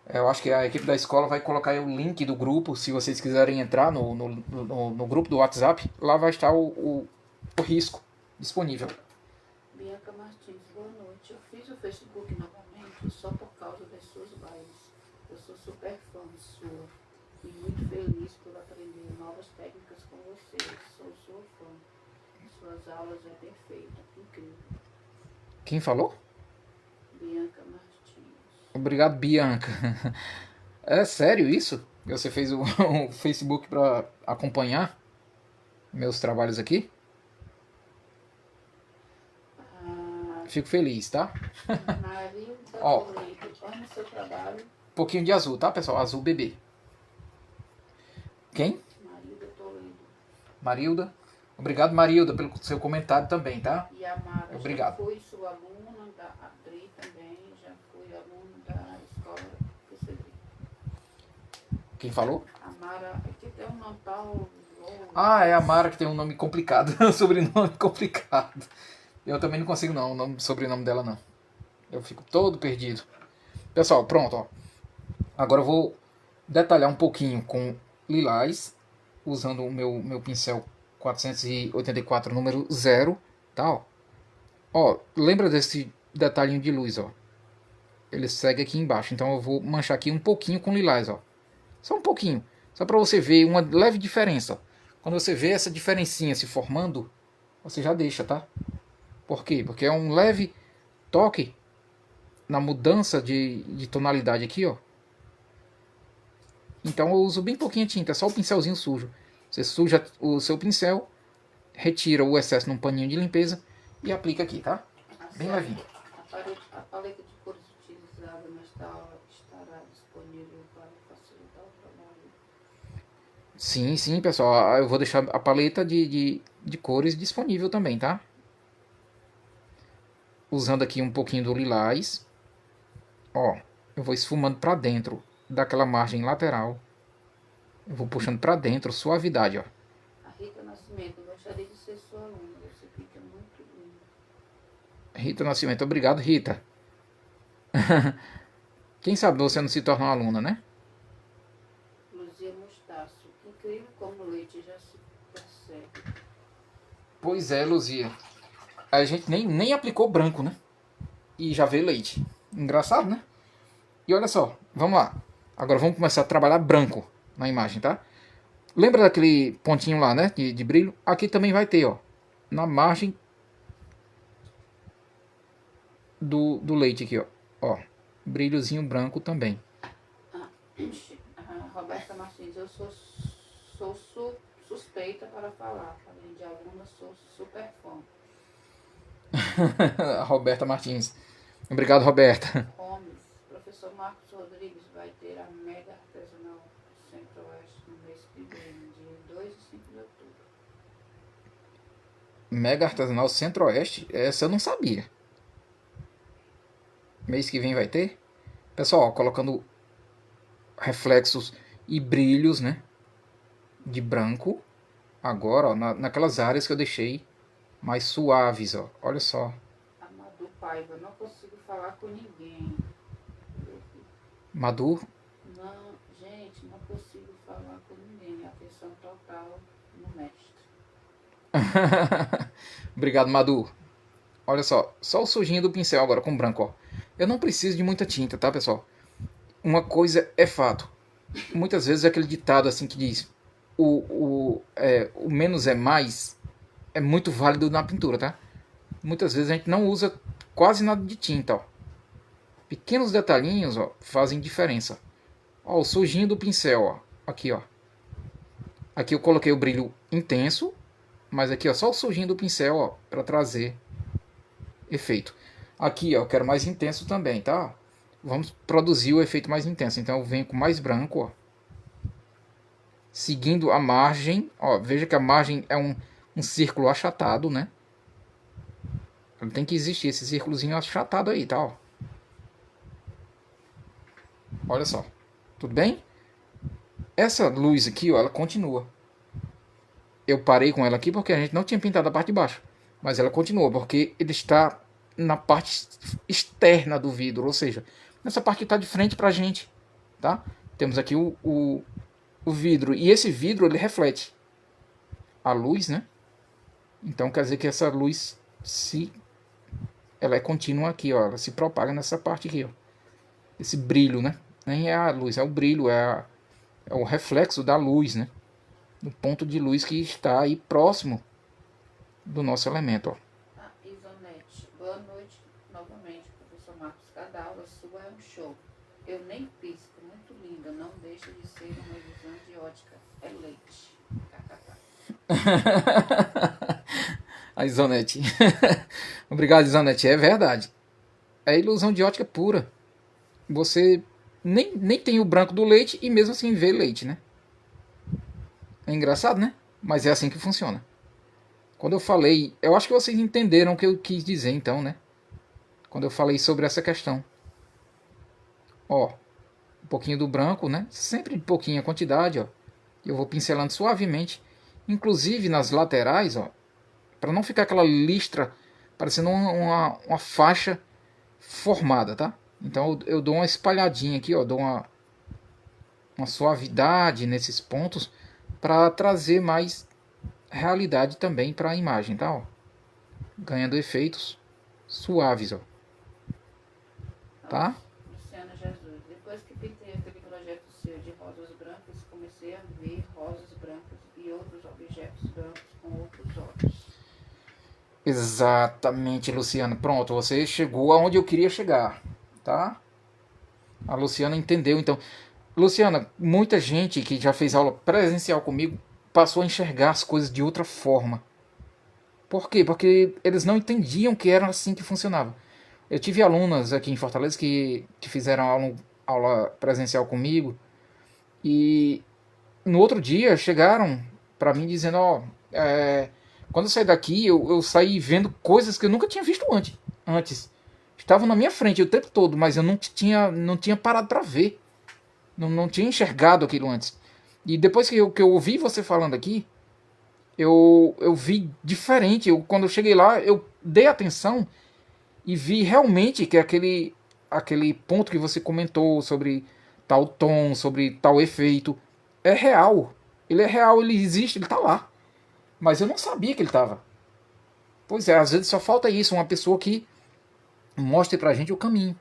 Eu acho que a equipe da escola vai colocar aí o link do grupo, se vocês quiserem entrar no grupo do WhatsApp, lá vai estar o risco disponível. Bianca Martins, boa noite. Eu fiz o Facebook novamente só por causa das suas lives. Eu sou super fã sua e muito feliz por aprender novas técnicas com você. Sou sua fã. Suas aulas é perfeita, incrível. Quem falou? Bianca Martins. Obrigado, Bianca. É sério isso? Você fez o Facebook para acompanhar meus trabalhos aqui? Fico feliz, tá? Maria Ó, Toledo, amo seu trabalho. um pouquinho de azul, tá, pessoal? Azul bebê. Quem? Marilda Toledo. Marilda. Obrigado, Marilda, pelo seu comentário também, tá? E a Mara, obrigado. Já fui sua aluna, da Adri também, já fui aluna da escola PCD. Quem falou? A Mara, aqui tem um Natal. É a Mara que tem um nome complicado, um sobrenome complicado. Eu também não consigo não, o sobrenome dela não. Eu fico todo perdido. Pessoal, pronto, ó. Agora eu vou detalhar um pouquinho com lilás, usando o meu pincel 484 número 0, tá? Ó, lembra desse detalhinho de luz, ó. Ele segue aqui embaixo, então eu vou manchar aqui um pouquinho com lilás, ó. Só um pouquinho, só para você ver uma leve diferença. Quando você vê essa diferencinha se formando, você já deixa, tá? Por quê? Porque é um leve toque na mudança de tonalidade aqui, ó. Então eu uso bem pouquinha tinta, só o pincelzinho sujo. Você suja o seu pincel, retira o excesso num paninho de limpeza e aplica aqui, tá? Bem levinho. A paleta de cores utilizada estará disponível para facilitar o trabalho. Sim, pessoal. Eu vou deixar a paleta de cores disponível também, tá? Usando aqui um pouquinho do lilás. Ó, eu vou esfumando para dentro daquela margem lateral. Eu vou puxando para dentro, suavidade, ó. A Rita Nascimento, gostaria de ser sua aluna, você fica muito linda. Rita Nascimento, obrigado, Rita. Quem sabe você não se torna uma aluna, né? Luzia Mustaço, incrível como o leite já se percebe. Pois é, Luzia. A gente nem aplicou branco, né? E já veio leite. Engraçado, né? E olha só, vamos lá. Agora vamos começar a trabalhar branco na imagem, tá? Lembra daquele pontinho lá, né? De brilho? Aqui também vai ter, ó. Na margem do leite aqui, ó. Ó. Brilhozinho branco também. Roberta Martins, eu sou suspeita para falar. Além de aluna, sou super fã. A Roberta Martins. Obrigado, Roberta. Gomes, professor Marcos Rodrigues vai ter a Mega Artesanal Centro-Oeste no mês que vem, de 2 e 5 de outubro. Mega Artesanal Centro-Oeste, essa eu não sabia. Mês que vem vai ter? Pessoal, colocando reflexos e brilhos, né? De branco. Agora, ó, naquelas áreas que eu deixei mais suaves, ó. Olha só. Amador Paiva, não consigo falar com ninguém. Madu. Não, gente, não consigo falar com ninguém. Atenção total no mestre. Obrigado, Madu. Olha só o sujinho do pincel agora com branco, ó. Eu não preciso de muita tinta, tá, pessoal? Uma coisa é fato. Muitas vezes é aquele ditado assim que diz o menos é mais é muito válido na pintura, tá? Muitas vezes a gente não usa quase nada de tinta, ó. Pequenos detalhinhos, ó, fazem diferença. Ó, o sujinho do pincel, ó. Aqui, ó. Aqui eu coloquei o brilho intenso, mas aqui, ó, só o sujinho do pincel, ó, para trazer efeito. Aqui, ó, eu quero mais intenso também, tá? Vamos produzir o efeito mais intenso. Então eu venho com mais branco, ó. Seguindo a margem, ó, veja que a margem é um círculo achatado, né? Tem que existir esse círculozinho achatado aí, tá? Ó. Olha só. Tudo bem? Essa luz aqui, ó, ela continua. Eu parei com ela aqui porque a gente não tinha pintado a parte de baixo. Mas ela continua, porque ele está na parte externa do vidro, ou seja, nessa parte que está de frente pra gente, tá? Temos aqui o vidro, e esse vidro ele reflete a luz, né? Então quer dizer que essa luz ela é contínua aqui, ó, ela se propaga nessa parte aqui, ó. Esse brilho, né? Nem é a luz, é o brilho, é o reflexo da luz, né? No ponto de luz que está aí próximo do nosso elemento, ó. Isonete, boa noite novamente, professor Marcos. Cada aula sua é um show. Eu nem pisco, muito linda, não deixa de ser uma ilusão de ótica. É leite. A Isonete. Obrigado, Isonete. É verdade. É ilusão de ótica pura. Você nem tem o branco do leite e mesmo assim vê leite, né? É engraçado, né? Mas é assim que funciona. Quando eu falei, eu acho que vocês entenderam o que eu quis dizer então, né? Quando eu falei sobre essa questão. Ó, um pouquinho do branco, né? Sempre pouquinha quantidade, ó. Eu vou pincelando suavemente, inclusive nas laterais, ó, para não ficar aquela listra parecendo uma faixa formada, tá? Então eu dou uma espalhadinha aqui, ó, dou uma suavidade nesses pontos para trazer mais realidade também para a imagem, tá? Ó, ganhando efeitos suaves, ó. Tá? Luciana Jesus, depois que pintei aquele projeto seu de rosas brancas, comecei a ver rosas brancas e outros objetos brancos com outros olhos. Exatamente, Luciana. Pronto, você chegou aonde eu queria chegar, tá? A Luciana entendeu, então. Luciana, muita gente que já fez aula presencial comigo passou a enxergar as coisas de outra forma. Por quê? Porque eles não entendiam que era assim que funcionava. Eu tive alunas aqui em Fortaleza que fizeram aula presencial comigo e no outro dia chegaram para mim dizendo, ó, quando eu saí daqui eu saí vendo coisas que eu nunca tinha visto antes. Estavam na minha frente o tempo todo, mas eu não tinha parado para ver. Não tinha enxergado aquilo antes. E depois que eu ouvi você falando aqui, eu vi diferente. Quando eu cheguei lá, eu dei atenção e vi realmente que aquele ponto que você comentou sobre tal tom, sobre tal efeito, é real. Ele é real, ele existe, ele tá lá. Mas eu não sabia que ele tava. Pois é, às vezes só falta isso, uma pessoa que mostre pra gente o caminho,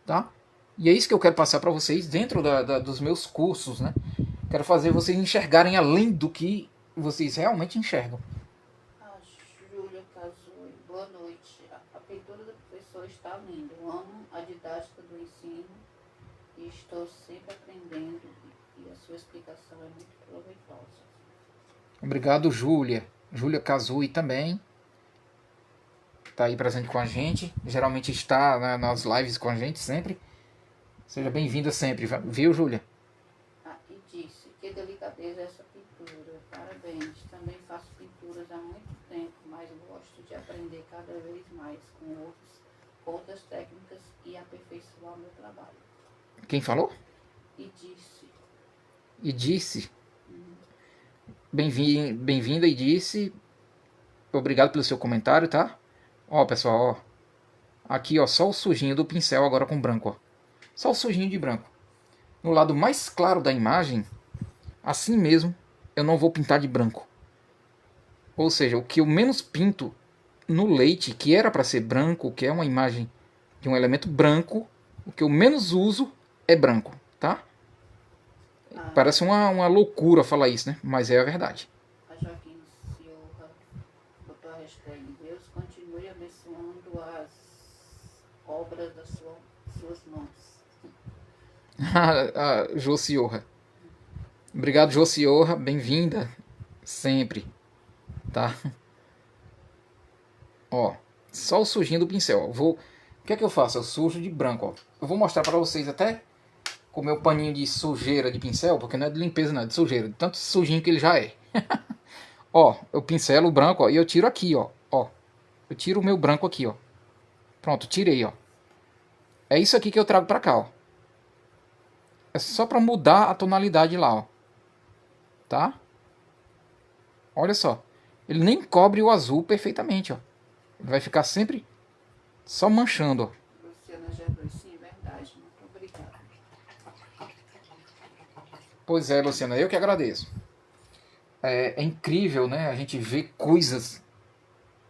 tá? E é isso que eu quero passar para vocês dentro dos meus cursos, né? Quero fazer vocês enxergarem além do que vocês realmente enxergam. A Júlia Casui, boa noite. A pintura do professor está linda. Eu amo a didática do ensino e estou sempre aprendendo e a sua explicação é muito proveitosa. Obrigado, Júlia. Júlia Kazui também. tá aí presente com a gente. Geralmente está, né, nas lives com a gente sempre. Seja bem-vinda sempre, viu, Júlia? E disse, que delicadeza essa pintura. Parabéns. Também faço pinturas há muito tempo, mas gosto de aprender cada vez mais com outras técnicas e aperfeiçoar meu trabalho. Quem falou? E disse. E disse. Bem-vinda e disse. Obrigado pelo seu comentário, tá? Ó, pessoal, ó. Aqui, ó, só o sujinho do pincel agora com branco, ó. Só o sujinho de branco. No lado mais claro da imagem, assim mesmo, eu não vou pintar de branco. Ou seja, o que eu menos pinto no leite, que era para ser branco, que é uma imagem de um elemento branco, o que eu menos uso é branco, tá? Parece uma loucura falar isso, né? Mas é a verdade. A Joaquim Silva botou a hashtag Deus continue abençoando as obras das suas mãos. A Josiorra. Obrigado, Josiorra. Bem-vinda. Sempre. Tá? Ó. Só o sujinho do pincel. O que é que eu faço? Eu sujo de branco, ó. Eu vou mostrar para vocês até com o meu paninho de sujeira de pincel, porque não é de limpeza, não, é de sujeira. De tanto sujinho que ele já é. Ó, eu pincelo o branco, ó, e eu tiro aqui, ó. Ó. Eu tiro o meu branco aqui, ó. Pronto, tirei, ó. É isso aqui que eu trago pra cá, ó. É só pra mudar a tonalidade lá, ó. Tá? Olha só. Ele nem cobre o azul perfeitamente, ó. Ele vai ficar sempre só manchando, ó. Luciana Gervais, sim, verdade. Muito obrigada. Pois é, Luciana, eu que agradeço. É incrível, né? A gente vê coisas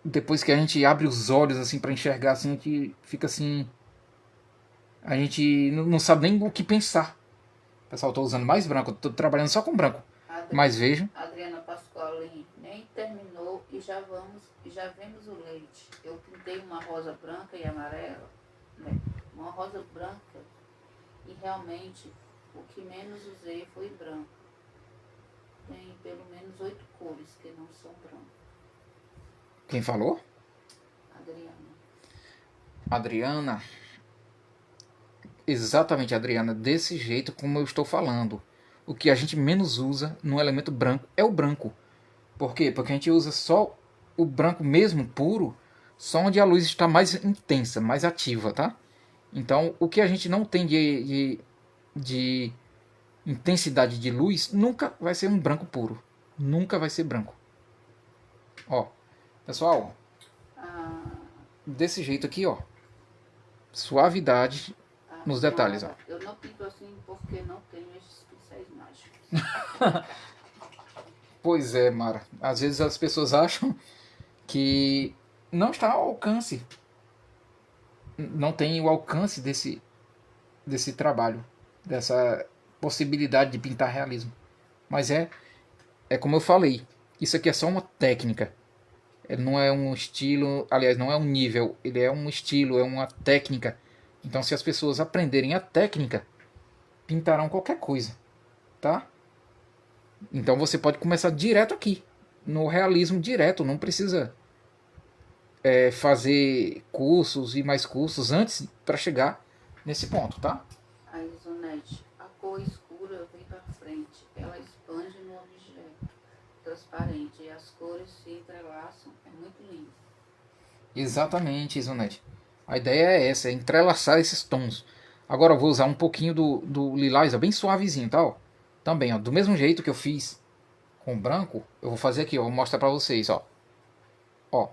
depois que a gente abre os olhos assim para enxergar, assim, a gente fica assim, a gente não sabe nem o que pensar. Pessoal, estou usando mais branco, estou trabalhando só com branco. Mas vejo. Adriana Pasqualin nem terminou e já vemos o leite. Eu pintei uma rosa branca e amarela, né? Uma rosa branca, e realmente o que menos usei foi branco. Tem pelo menos 8 cores que não são brancas. Quem falou? Adriana. Adriana. Exatamente, Adriana, desse jeito como eu estou falando. O que a gente menos usa no elemento branco é o branco. Por quê? Porque a gente usa só o branco mesmo, puro, só onde a luz está mais intensa, mais ativa, tá? Então, o que a gente não tem de intensidade de luz, nunca vai ser um branco puro. Nunca vai ser branco. Ó, pessoal, desse jeito aqui, ó. Suavidade nos detalhes, ó. Eu não pinto assim porque não tenho esses pincéis mágicos. Pois é, Mara. Às vezes as pessoas acham que não está ao alcance. Não tem o alcance desse trabalho, dessa possibilidade de pintar realismo. Mas é como eu falei, isso aqui é só uma técnica. Ele não é um estilo, aliás, não é um nível, ele é um estilo, é uma técnica. Então, se as pessoas aprenderem a técnica, pintarão qualquer coisa, tá? Então você pode começar direto aqui, no realismo direto, não precisa fazer cursos e mais cursos antes para chegar nesse ponto, tá? A Isonete, a cor escura vem para frente, ela expande no objeto transparente e as cores se entrelaçam, é muito lindo. Exatamente, Isonete. A ideia é essa, é entrelaçar esses tons. Agora eu vou usar um pouquinho do lilás, bem suavezinho, tá? Ó. Também, ó, do mesmo jeito que eu fiz com branco, eu vou fazer aqui, ó, vou mostrar pra vocês, ó. Ó,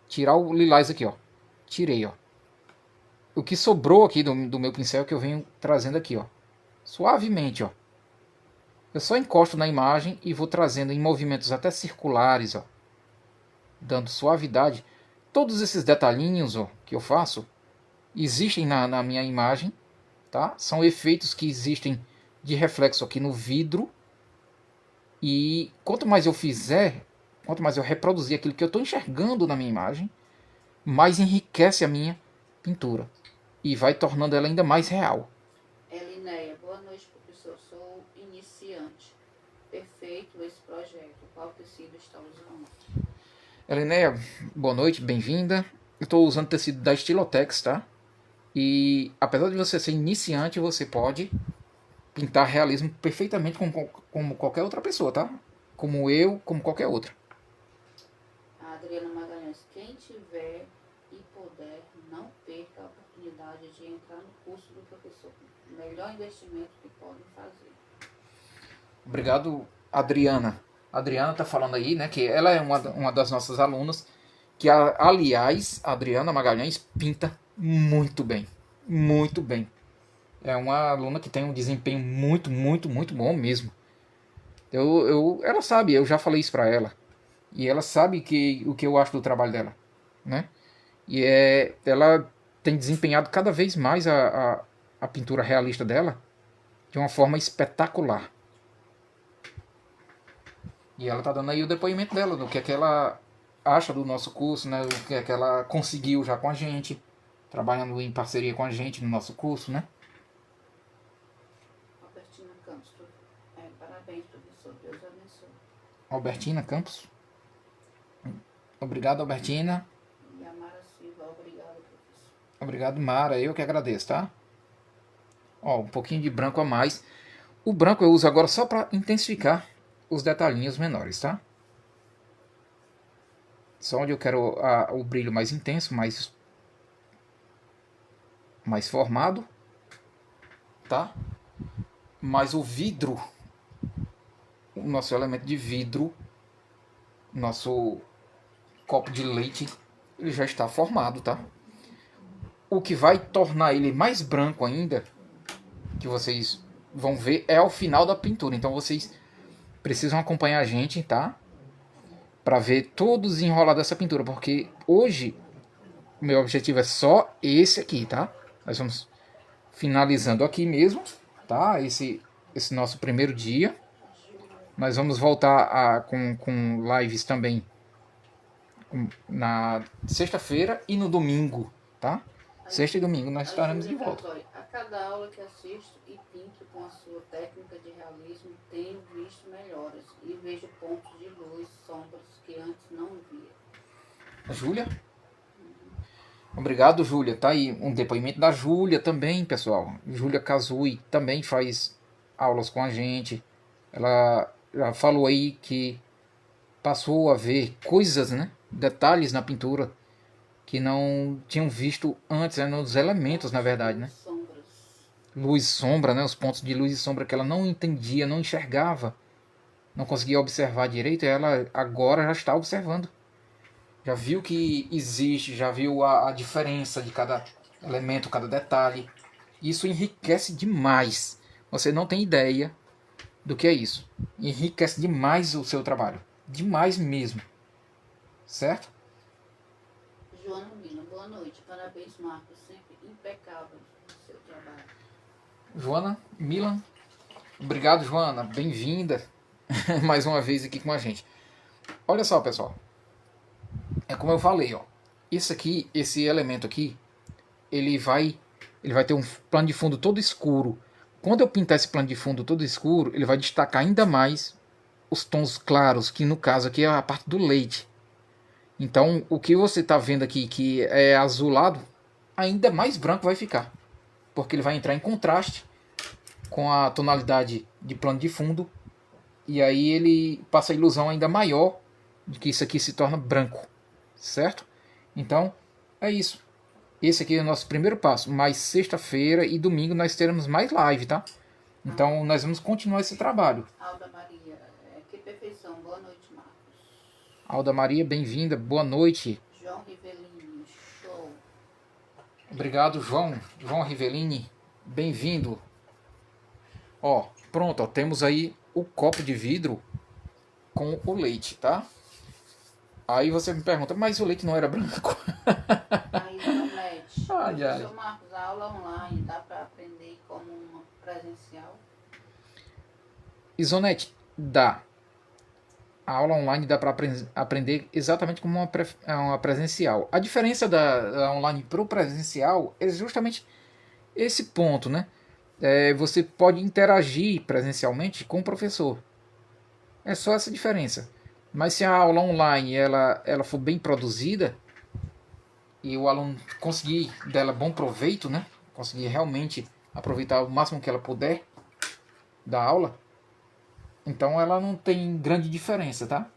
tirar o lilás aqui, ó. Tirei, ó. O que sobrou aqui do meu pincel que eu venho trazendo aqui, ó. Suavemente, ó. Eu só encosto na imagem e vou trazendo em movimentos até circulares, ó. Dando suavidade. Todos esses detalhinhos, ó, que eu faço, existem na minha imagem, tá? São efeitos que existem de reflexo aqui no vidro. E quanto mais eu fizer, quanto mais eu reproduzir aquilo que eu estou enxergando na minha imagem, mais enriquece a minha pintura. E vai tornando ela ainda mais real. Elinéia, boa noite, professor. Sou iniciante. Perfeito esse projeto. Qual tecido está usando? Elinéia, boa noite, bem-vinda. eu estou usando tecido da Estilotex, tá? E apesar de você ser iniciante, você pode pintar realismo perfeitamente como qualquer outra pessoa, tá? Como eu, como qualquer outra. A Adriana Magalhães, quem tiver e puder, não perca a oportunidade de entrar no curso do professor. Melhor investimento que podem fazer. Obrigado, Adriana. A Adriana está falando aí, né, que ela é uma das nossas alunas, que aliás, a Adriana Magalhães pinta muito bem. Muito bem. É uma aluna que tem um desempenho muito, muito, muito bom mesmo. Ela sabe, eu já falei isso pra ela. E ela sabe o que eu acho do trabalho dela, né? Ela tem desempenhado cada vez mais a pintura realista dela de uma forma espetacular. E ela tá dando aí o depoimento dela, do que é que ela acha do nosso curso, né? O que é que ela conseguiu já com a gente, trabalhando em parceria com a gente no nosso curso, né? Albertina Campos, parabéns, professor. Deus abençoe. Albertina Campos. Obrigado, Albertina. E a Mara Silva, obrigada, professor. Obrigado, Mara. Eu que agradeço, tá? Ó, um pouquinho de branco a mais. O branco eu uso agora só para intensificar os detalhinhos menores, tá? Só onde eu quero o brilho mais intenso, mais formado, tá? Mas o vidro, o nosso elemento de vidro, nosso copo de leite, ele já está formado, tá? O que vai tornar ele mais branco ainda, que vocês vão ver, é ao final da pintura. Então vocês precisam acompanhar a gente, tá? Para ver todo o desenrolar dessa pintura, porque hoje o meu objetivo é só esse aqui, tá? Nós vamos finalizando aqui mesmo, tá? Esse nosso primeiro dia. Nós vamos voltar com lives também na sexta-feira e no domingo, tá? Sexta e domingo nós estaremos de volta. A cada aula que assisto e pinto com a sua técnica de realismo, tenho visto melhoras e vejo pontos de luz, sombras que antes não via. Júlia? Obrigado, Júlia. Tá aí um depoimento da Júlia também, pessoal. Júlia Kazui também faz aulas com a gente. Ela já falou aí que passou a ver coisas, né? Detalhes na pintura que não tinham visto antes, né? Nos elementos, na verdade, né? Luz e sombra, né? Os pontos de luz e sombra que ela não entendia, não enxergava, não conseguia observar direito, e ela agora já está observando. Já viu que existe, já viu a diferença de cada elemento, cada detalhe. Isso enriquece demais. Você não tem ideia do que é isso. Enriquece demais o seu trabalho. Demais mesmo. Certo? Joana Mina, boa noite. Parabéns, Marcos. Sempre impecável no seu trabalho. Joana Milan. Obrigado, Joana. Bem-vinda mais uma vez aqui com a gente. Olha só, pessoal. É como eu falei, ó. Isso aqui, esse elemento aqui, ele vai ter um plano de fundo todo escuro. Quando eu pintar esse plano de fundo todo escuro, ele vai destacar ainda mais os tons claros, que no caso aqui é a parte do leite. Então, o que você está vendo aqui, que é azulado, ainda mais branco vai ficar. Porque ele vai entrar em contraste com a tonalidade de plano de fundo. E aí ele passa a ilusão ainda maior de que isso aqui se torna branco. Certo? Então, é isso. Esse aqui é o nosso primeiro passo. Mas sexta-feira e domingo nós teremos mais live, tá? Então, nós vamos continuar esse trabalho. Alda Maria, que perfeição. Boa noite, Marcos. Alda Maria, bem-vinda. Boa noite. João Rivelino, show. Obrigado, João. João Rivelini, bem-vindo. Ó, pronto, ó, temos aí o copo de vidro com o leite, tá? Aí você me pergunta, mas o leite não era branco? Aí, Ivanete, Ai, ai. professor Marcos, a aula online dá para aprender como uma presencial? Isonete, dá. A aula online dá para aprender exatamente como uma presencial. A diferença da online para o presencial é justamente esse ponto, né? Você pode interagir presencialmente com o professor. É só essa diferença. Mas se a aula online ela for bem produzida e o aluno conseguir dela bom proveito, né? Conseguir realmente aproveitar o máximo que ela puder da aula, então ela não tem grande diferença, tá?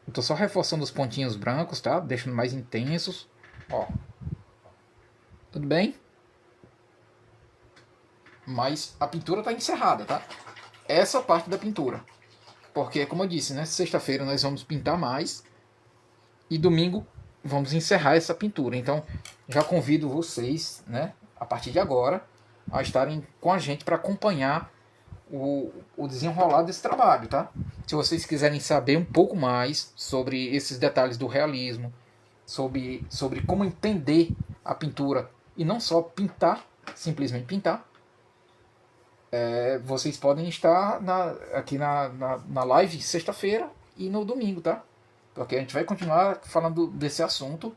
Eu tô só reforçando os pontinhos brancos, tá? Deixando mais intensos. Ó. Tudo bem? Mas a pintura tá encerrada, tá? Essa parte da pintura. Porque, como eu disse, né? Sexta-feira nós vamos pintar mais. E domingo vamos encerrar essa pintura. Então, já convido vocês, né? A partir de agora, a estarem com a gente para acompanhar o desenrolar desse trabalho, tá? Se vocês quiserem saber um pouco mais sobre esses detalhes do realismo, sobre como entender a pintura e não só pintar, simplesmente pintar, vocês podem estar aqui na live sexta-feira e no domingo, tá? Porque a gente vai continuar falando desse assunto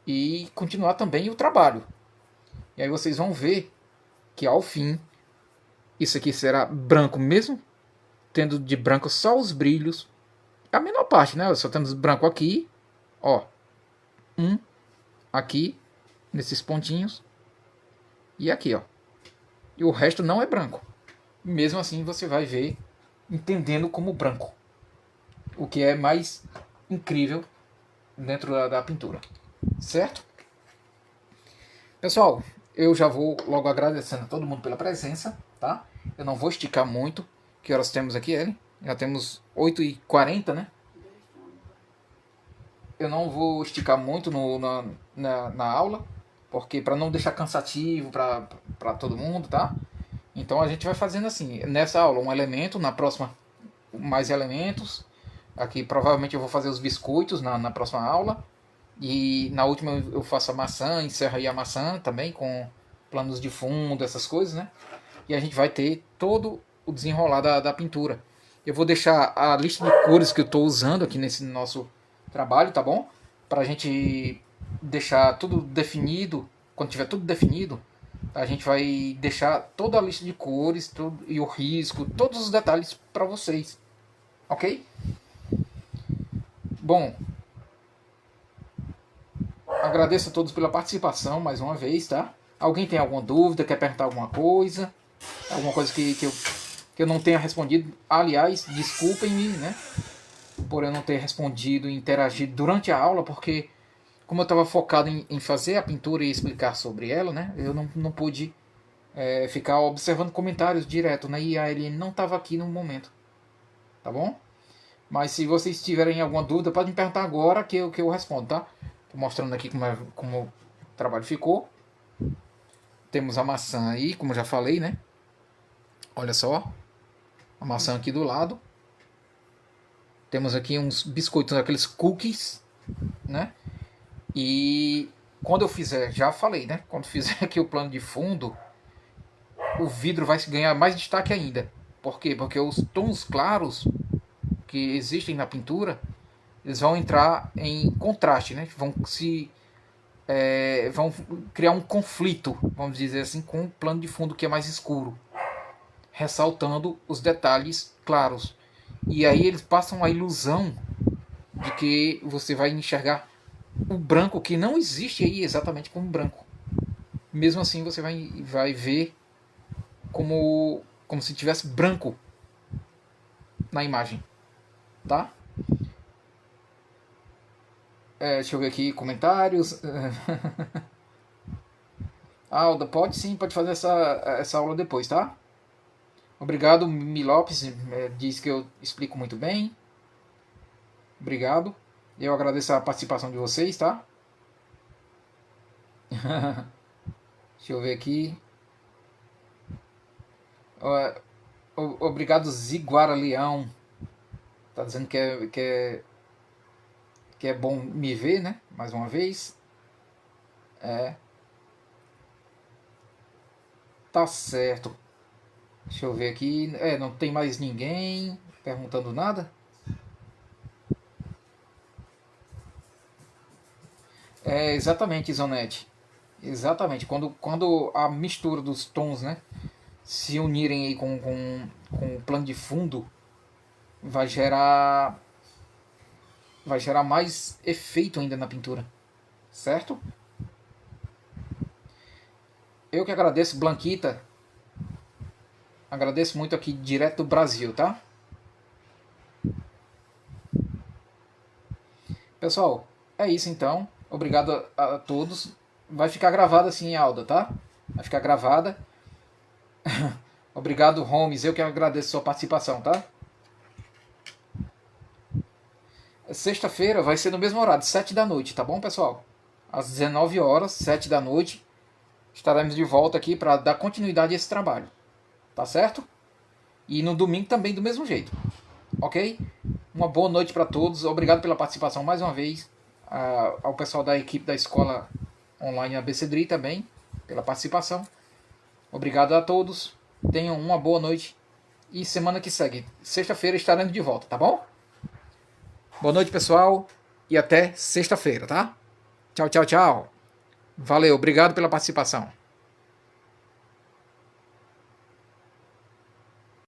e continuar também o trabalho. E aí vocês vão ver que ao fim isso aqui será branco mesmo, tendo de branco só os brilhos. A menor parte, né? Só temos branco aqui, ó. Aqui, nesses pontinhos. E aqui, ó. E o resto não é branco. Mesmo assim você vai ver entendendo como branco. O que é mais incrível dentro da pintura. Certo? Pessoal, eu já vou logo agradecendo a todo mundo pela presença, tá? Eu não vou esticar muito. Que horas temos aqui, Ellen? Já temos 8h40, né? Eu não vou esticar muito na aula, porque para não deixar cansativo para todo mundo, tá? Então a gente vai fazendo assim, nessa aula um elemento, na próxima mais elementos. Aqui provavelmente eu vou fazer os biscoitos na próxima aula. E na última eu faço a maçã, encerro aí a maçã também com planos de fundo, essas coisas, né? E a gente vai ter todo o desenrolar da pintura. Eu vou deixar a lista de cores que eu estou usando aqui nesse nosso trabalho, tá bom? Para a gente deixar tudo definido. Quando tiver tudo definido, a gente vai deixar toda a lista de cores e o risco, todos os detalhes para vocês. Ok? Bom, agradeço a todos pela participação mais uma vez, tá? Alguém tem alguma dúvida, quer perguntar alguma coisa? Alguma coisa que eu não tenha respondido? Aliás, desculpem-me, né? Por eu não ter respondido e interagido durante a aula, porque como eu estava focado em fazer a pintura e explicar sobre ela, né? Eu não pude ficar observando comentários direto, né? E a Eliane não estava aqui no momento, tá bom? Mas se vocês tiverem alguma dúvida, podem me perguntar agora que eu respondo, tá? Tô mostrando aqui como o trabalho ficou. Temos a maçã aí, como eu já falei, né? Olha só. A maçã aqui do lado. Temos aqui uns biscoitos, aqueles cookies, né? E quando eu fizer, já falei, né? Quando fizer aqui o plano de fundo, o vidro vai ganhar mais destaque ainda. Por quê? Porque os tons claros que existem na pintura, eles vão entrar em contraste, né? Vão criar um conflito, vamos dizer assim, com o plano de fundo que é mais escuro, ressaltando os detalhes claros. E aí eles passam a ilusão de que você vai enxergar o branco que não existe aí exatamente como branco. Mesmo assim você vai ver como se tivesse branco na imagem, tá? Deixa eu ver aqui comentários. Alda, pode fazer essa aula depois, tá? Obrigado, Milopes, diz que eu explico muito bem. Obrigado. Eu agradeço a participação de vocês, tá? Deixa eu ver aqui. Obrigado, Ziguara Leão. Tá dizendo que é bom me ver, né? Mais uma vez. Tá certo. Deixa eu ver aqui. Não tem mais ninguém perguntando nada. Exatamente, Isonete. Exatamente. Quando a mistura dos tons, né, se unirem aí com o plano de fundo, vai gerar vai gerar mais efeito ainda na pintura, certo? Eu que agradeço, Blanquita. Agradeço muito aqui direto do Brasil, tá? Pessoal, é isso então. Obrigado a todos. Vai ficar gravada assim, Alda, tá? Vai ficar gravada. Obrigado, Holmes. Eu que agradeço a sua participação, tá? Sexta-feira vai ser no mesmo horário, 7 da noite, tá bom, pessoal? Às 19 horas, 7 da noite, estaremos de volta aqui para dar continuidade a esse trabalho. Tá certo? E no domingo também do mesmo jeito. Ok? Uma boa noite para todos. Obrigado pela participação mais uma vez. Ao pessoal da equipe da escola online ABCDRI também, pela participação. Obrigado a todos. Tenham uma boa noite. E semana que segue, sexta-feira, estaremos de volta, tá bom? Boa noite, pessoal. E até sexta-feira, tá? Tchau, tchau, tchau. Valeu, obrigado pela participação.